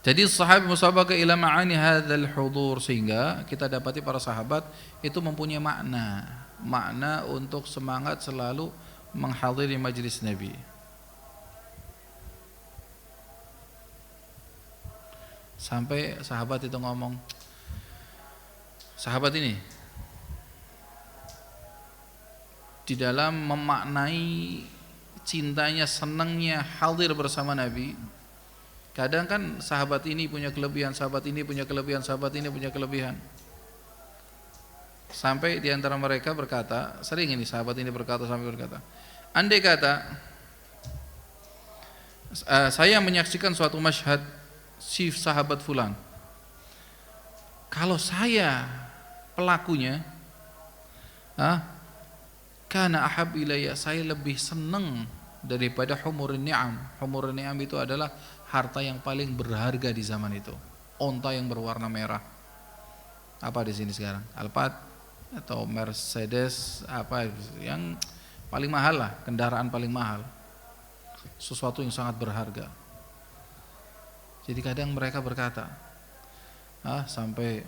S1: Jadi sahabat musabaqah ila ma'ani hadzal hudur, sehingga kita dapati para sahabat itu mempunyai makna untuk semangat selalu menghadiri majelis Nabi. Sampai sahabat itu ngomong, sahabat ini di dalam memaknai cintanya, senangnya hadir bersama Nabi. Kadang kan sahabat ini punya kelebihan, sahabat ini punya kelebihan, sahabat ini punya kelebihan. Sampai di antara mereka berkata, sering ini sahabat ini berkata, andai kata saya menyaksikan suatu masyhad si sahabat fulan, kalau saya pelakunya, kana ahab ilayya, saya lebih senang daripada humurin ni'am. Humurin ni'am itu adalah harta yang paling berharga di zaman itu. Onta yang berwarna merah. Apa di sini sekarang? Alphard atau Mercedes, apa yang paling mahal lah, kendaraan paling mahal. Sesuatu yang sangat berharga. Jadi kadang mereka berkata, sampai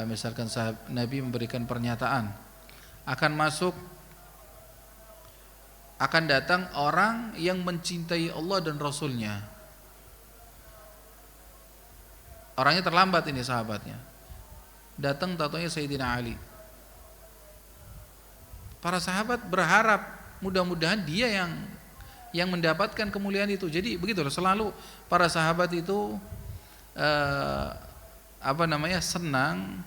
S1: misalkan Nabi memberikan pernyataan, akan datang orang yang mencintai Allah dan Rasulnya. Orangnya terlambat ini sahabatnya. Datang tatonya Sayyidina Ali. Para sahabat berharap mudah-mudahan dia yang mendapatkan kemuliaan itu. Jadi begitulah selalu para sahabat itu senang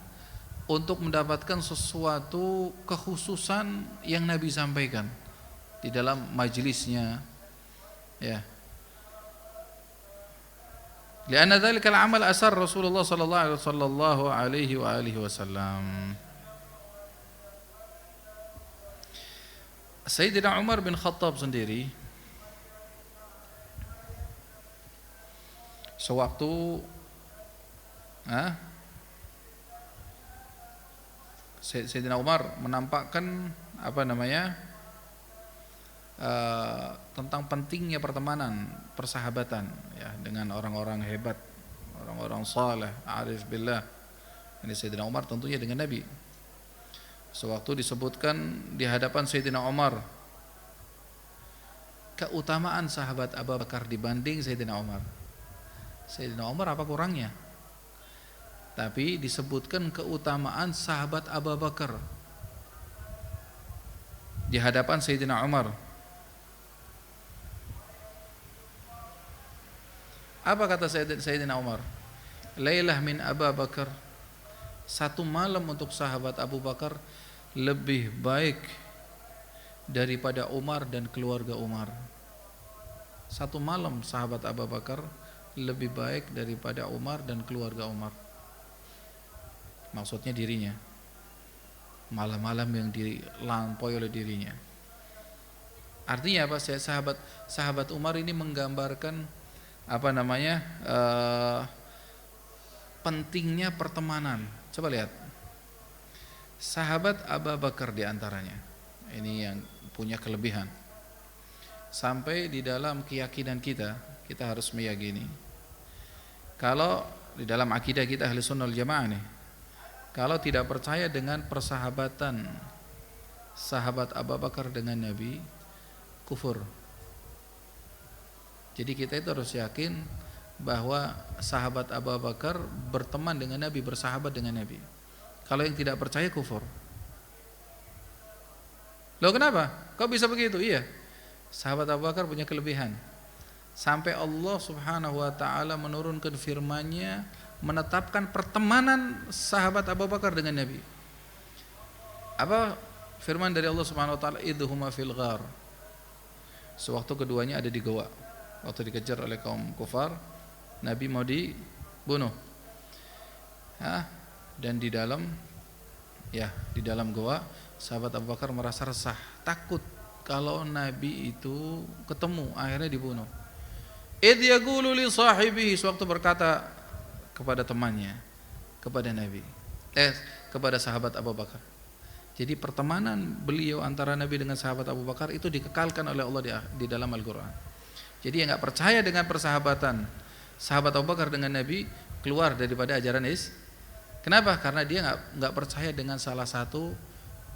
S1: untuk mendapatkan sesuatu kekhususan yang Nabi sampaikan di dalam majelisnya, ya. Lianna dzalikal amal asar Rasulullah sallallahu alaihi wasallam. Sayyidina Umar bin Khattab sendiri sewaktu Sayyidina Umar menampakkan tentang pentingnya pertemanan, persahabatan, ya, dengan orang-orang hebat, orang-orang saleh, arif billah. Ini Sayyidina Umar tentunya dengan Nabi. Sewaktu disebutkan di hadapan Sayyidina Umar keutamaan sahabat Abu Bakar dibanding Sayyidina Umar. Sayyidina Umar apa kurangnya? Tapi disebutkan keutamaan sahabat Abu Bakar di hadapan Sayyidina Umar. Apa kata Sayyidina Umar? Lailah min Abu Bakar, satu malam untuk sahabat Abu Bakar lebih baik daripada Umar dan keluarga Umar. Satu malam sahabat Abu Bakar lebih baik daripada Umar dan keluarga Umar. Maksudnya dirinya. Malam-malam yang dilampaui oleh dirinya. Artinya apa? Sahabat Umar ini menggambarkan pentingnya pertemanan. Coba lihat, sahabat Abu Bakar diantaranya ini yang punya kelebihan. Sampai di dalam keyakinan kita harus meyakini, kalau di dalam akidah kita ahli sunnah wal jamaah nih, kalau tidak percaya dengan persahabatan sahabat Abu Bakar dengan Nabi, kufur. Jadi kita itu harus yakin bahwa sahabat Abu Bakar berteman dengan Nabi, bersahabat dengan Nabi. Kalau yang tidak percaya kufur. Loh kenapa? Kok bisa begitu? Iya. Sahabat Abu Bakar punya kelebihan. Sampai Allah Subhanahu wa taala menurunkan firman-Nya menetapkan pertemanan sahabat Abu Bakar dengan Nabi. Apa firman dari Allah Subhanahu wa taala? Idhuma fil ghar. Sewaktu keduanya ada di goa. Waktu dikejar oleh kaum kufar, Nabi mau dibunuh. Dan di dalam goa, sahabat Abu Bakar merasa resah, takut kalau Nabi itu ketemu, akhirnya dibunuh. Idh yaqulu li sahibihi, sewaktu berkata kepada temannya, kepada Nabi, kepada sahabat Abu Bakar. Jadi pertemanan beliau antara Nabi dengan sahabat Abu Bakar itu dikekalkan oleh Allah di dalam Al-Quran. Jadi yang nggak percaya dengan persahabatan sahabat Abu Bakar dengan Nabi keluar daripada ajaran Islam. Kenapa? Karena dia nggak percaya dengan salah satu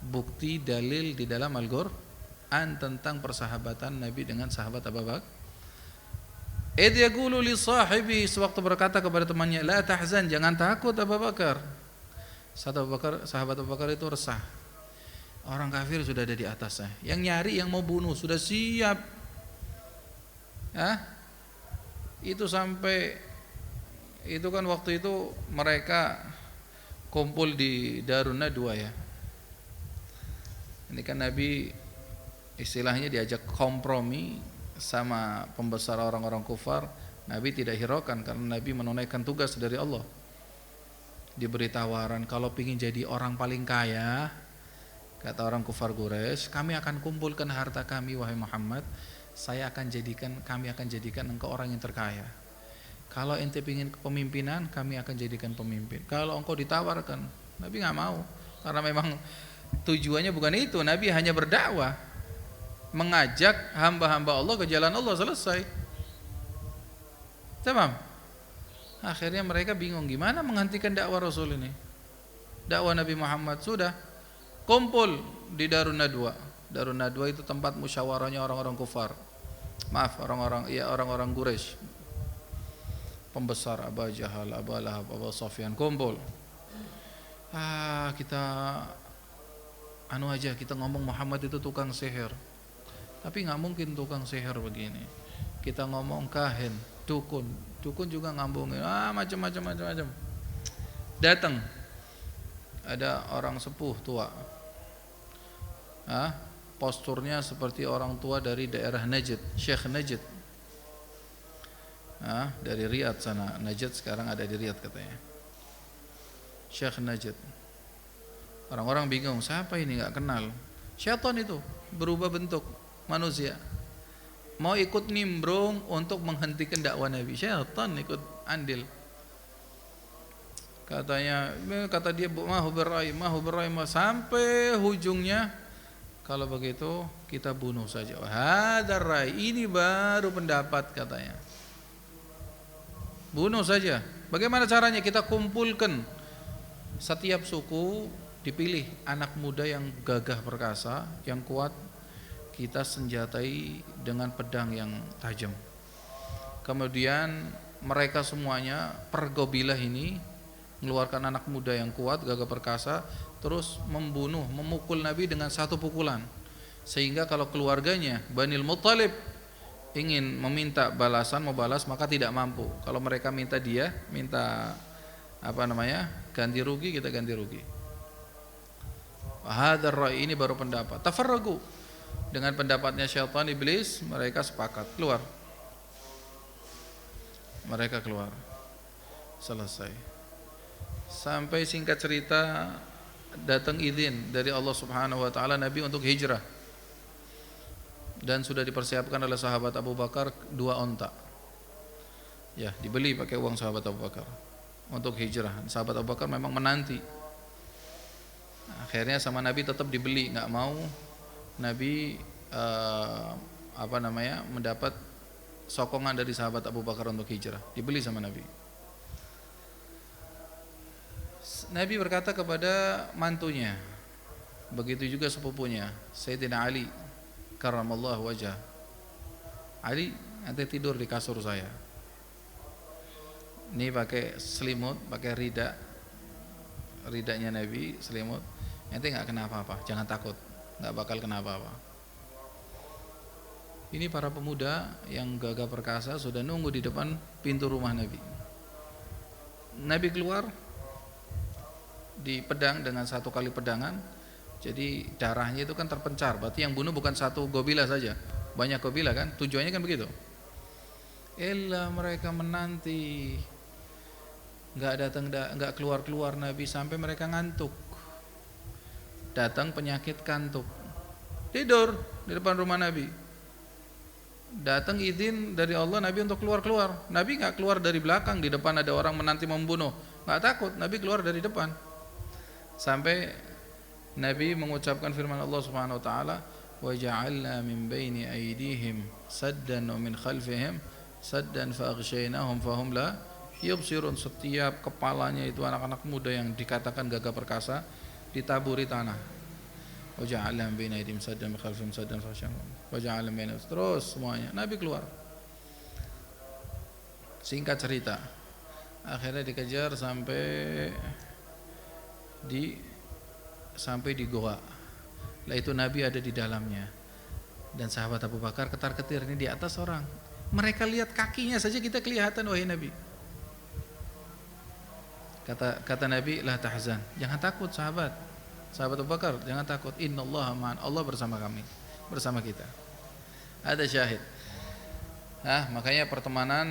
S1: bukti dalil di dalam Al-Quran tentang persahabatan Nabi dengan sahabat Abu Bakar. Idh yaqulu li sahibi, sewaktu berkata kepada temannya, la tahzan, jangan takut Abu Bakar. Sahabat Abu Bakar itu resah. Orang kafir sudah ada di atasnya. Yang nyari, yang mau bunuh sudah siap. Itu sampai itu kan waktu itu mereka kumpul di Darun Nadwa ya. Ini kan Nabi istilahnya diajak kompromi sama pembesar orang-orang kufar. Nabi tidak hiraukan karena Nabi menunaikan tugas dari Allah. Diberi tawaran, kalau ingin jadi orang paling kaya, kata orang kufar Quraisy, kami akan kumpulkan harta kami wahai Muhammad, kami akan jadikan engkau orang yang terkaya. Kalau ente ingin kepemimpinan, kami akan jadikan pemimpin. Kalau engkau ditawarkan, Nabi nggak mau, karena memang tujuannya bukan itu. Nabi hanya berdakwah, mengajak hamba-hamba Allah ke jalan Allah, selesai. Tamam. Akhirnya mereka bingung gimana menghentikan dakwah Rasul ini, dakwah Nabi Muhammad. Sudah kumpul di Darun Nadwa. Darun Nadwa itu tempat musyawarahnya orang-orang kufar. Maaf, orang-orang Quraisy. Pembesar Abu Jahal, Abu Lahab, Abu Sufyan kumpul. Kita kita ngomong Muhammad itu tukang sihir. Tapi nggak mungkin tukang sihir begini. Kita ngomong kahin, dukun juga ngambungin, macam-macam. Datang ada orang sepuh tua, posturnya seperti orang tua dari daerah Najd, Syekh Najd, dari Riyadh sana. Najd sekarang ada di Riyadh katanya, Syekh Najd. Orang-orang bingung, siapa ini, nggak kenal. Syaitan itu berubah bentuk manusia, mau ikut nimbrung untuk menghentikan dakwah Nabi. Syaitan ikut andil. Kata dia mahu berai, sampai ujungnya, kalau begitu kita bunuh saja. Hadar rai, ini baru pendapat katanya. Bunuh saja. Bagaimana caranya? Kita kumpulkan setiap suku, dipilih anak muda yang gagah perkasa, yang kuat, kita senjatai dengan pedang yang tajam. Kemudian mereka semuanya per gobilah ini mengeluarkan anak muda yang kuat, gagah perkasa, terus memukul Nabi dengan satu pukulan. Sehingga kalau keluarganya Banil Muttalib ingin meminta balasan, mau balas, maka tidak mampu. Kalau mereka minta ganti rugi, kita ganti rugi. Hadar ra'i, ini baru pendapat. Tafarragu. Dengan pendapatnya syaitan iblis, mereka sepakat keluar. Mereka keluar. Selesai. Sampai singkat cerita, datang izin dari Allah Subhanahu wa taala Nabi untuk hijrah. Dan sudah dipersiapkan oleh sahabat Abu Bakar 2 onta. Ya, dibeli pakai uang sahabat Abu Bakar untuk hijrah. Sahabat Abu Bakar memang menanti. Akhirnya sama Nabi tetap dibeli, nggak mau Nabi mendapat sokongan dari sahabat Abu Bakar untuk hijrah, dibeli sama Nabi. Nabi berkata kepada mantunya, begitu juga sepupunya Sayyidina Ali karramallahu wajah, Ali, nanti tidur di kasur saya. Ini pakai selimut, pakai ridanya Nabi, selimut. Ente nggak kena apa-apa, jangan takut, nggak bakal kena apa-apa. Ini para pemuda yang gagah perkasa sudah nunggu di depan pintu rumah Nabi. Nabi keluar di pedang dengan satu kali pedangan, jadi darahnya itu kan terpencar. Berarti yang bunuh bukan satu gobilah saja, banyak gobilah kan? Tujuannya kan begitu. Mereka menanti, nggak keluar Nabi sampai mereka ngantuk. Datang penyakit kantuk, tidur di depan rumah Nabi. Datang izin dari Allah Nabi untuk keluar. Nabi nggak keluar dari belakang, di depan ada orang menanti membunuh, nggak takut. Nabi keluar dari depan. Sampai Nabi mengucapkan firman Allah Subhanahu wa taala, "Wa ja'alna min baini aydihim saddan wa min khalfihim saddan fa aghshaynahum fahum la yubsirun." Setiap kepalanya itu anak-anak muda yang dikatakan gagah perkasa ditaburi tanah. Wa ja'alna min baini aydihim saddan wa min khalfihim saddan fa aghshaynahum wa ja'alna bainahum, terus semuanya Nabi keluar. Singkat cerita, akhirnya dikejar sampai di goa. Lah itu Nabi ada di dalamnya. Dan sahabat Abu Bakar ketar-ketir, ini di atas orang. Mereka lihat kakinya saja kita kelihatan, wahai Nabi. Kata Nabi, la tahzan, jangan takut sahabat Abu Bakar, jangan takut. Innallaha ma'an, Allah bersama kami, bersama kita. Ada syahid. Makanya pertemanan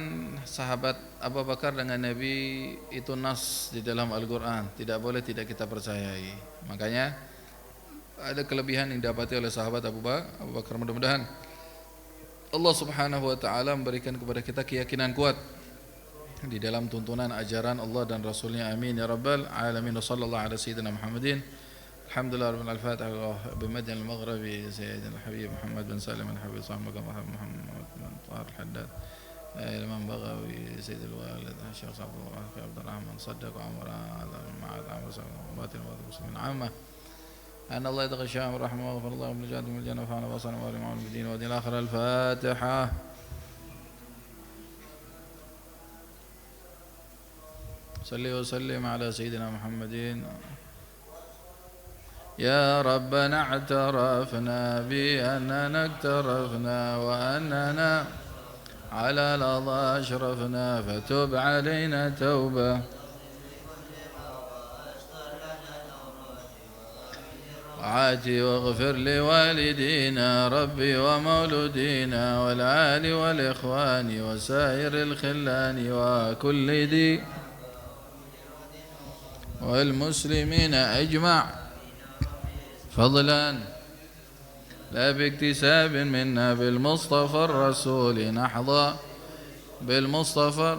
S1: sahabat Abu Bakar dengan Nabi itu nas di dalam Al-Quran, tidak boleh tidak kita percayai. Makanya ada kelebihan yang didapati oleh sahabat Abu Bakar. Mudah-mudahan Allah Subhanahu wa taala memberikan kepada kita keyakinan kuat di dalam tuntunan ajaran Allah dan Rasulnya. Amin ya rabbal alamin. Sallallahu ala sayyidina Muhammadin. Alhamdulillah rabbil al-fatihah bimadin al-maghribi sayyidina al-habib Muhammad bin Salim al-habib sahibah Muhammad bin Tahir al-Haddad Imam Baghawi Sayyid al-Walid Syekh Abdul Rahman Saddaq Umar Ma'ad Amr Batil Muslimin Amma أن الله يتغشاهم الرحمة وغفر الله من الجنة من الجنة وفعنا بصنا وارمعون بالدين ودين الآخرة. الفاتحة. صلي وسلم على سيدنا محمد. يا ربنا اعترفنا بأننا اقترفنا وأننا على الأرض أشرفنا فتب علينا توبة وعاتي واغفر لوالدينا ربي ومولودينا والآل والإخوان وسائر الخلان وكل ذي والمسلمين أجمع فضلا لا باكتساب منا بالمصطفى الرسول نحظى بالمصطفى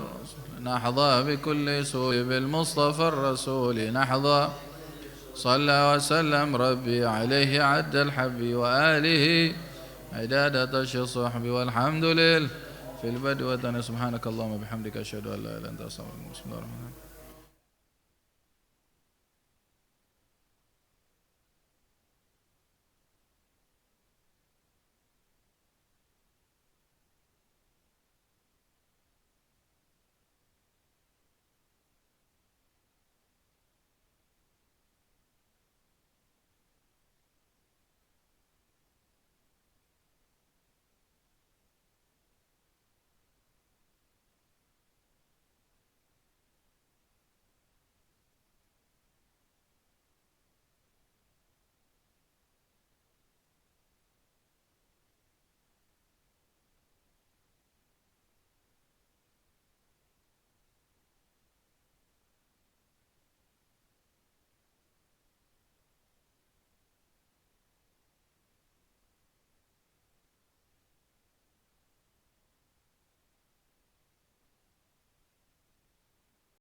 S1: نحظى بكل سوء بالمصطفى الرسول نحظى صلى وسلم ربي عليه عد الحب وآله عدادة الصحب والحمد لله في البدء والدنيا. سبحانك اللهم وبحمدك أشهد أن لا إله إلا أنت أستغفرك. بسم الله الرحمن الرحيم.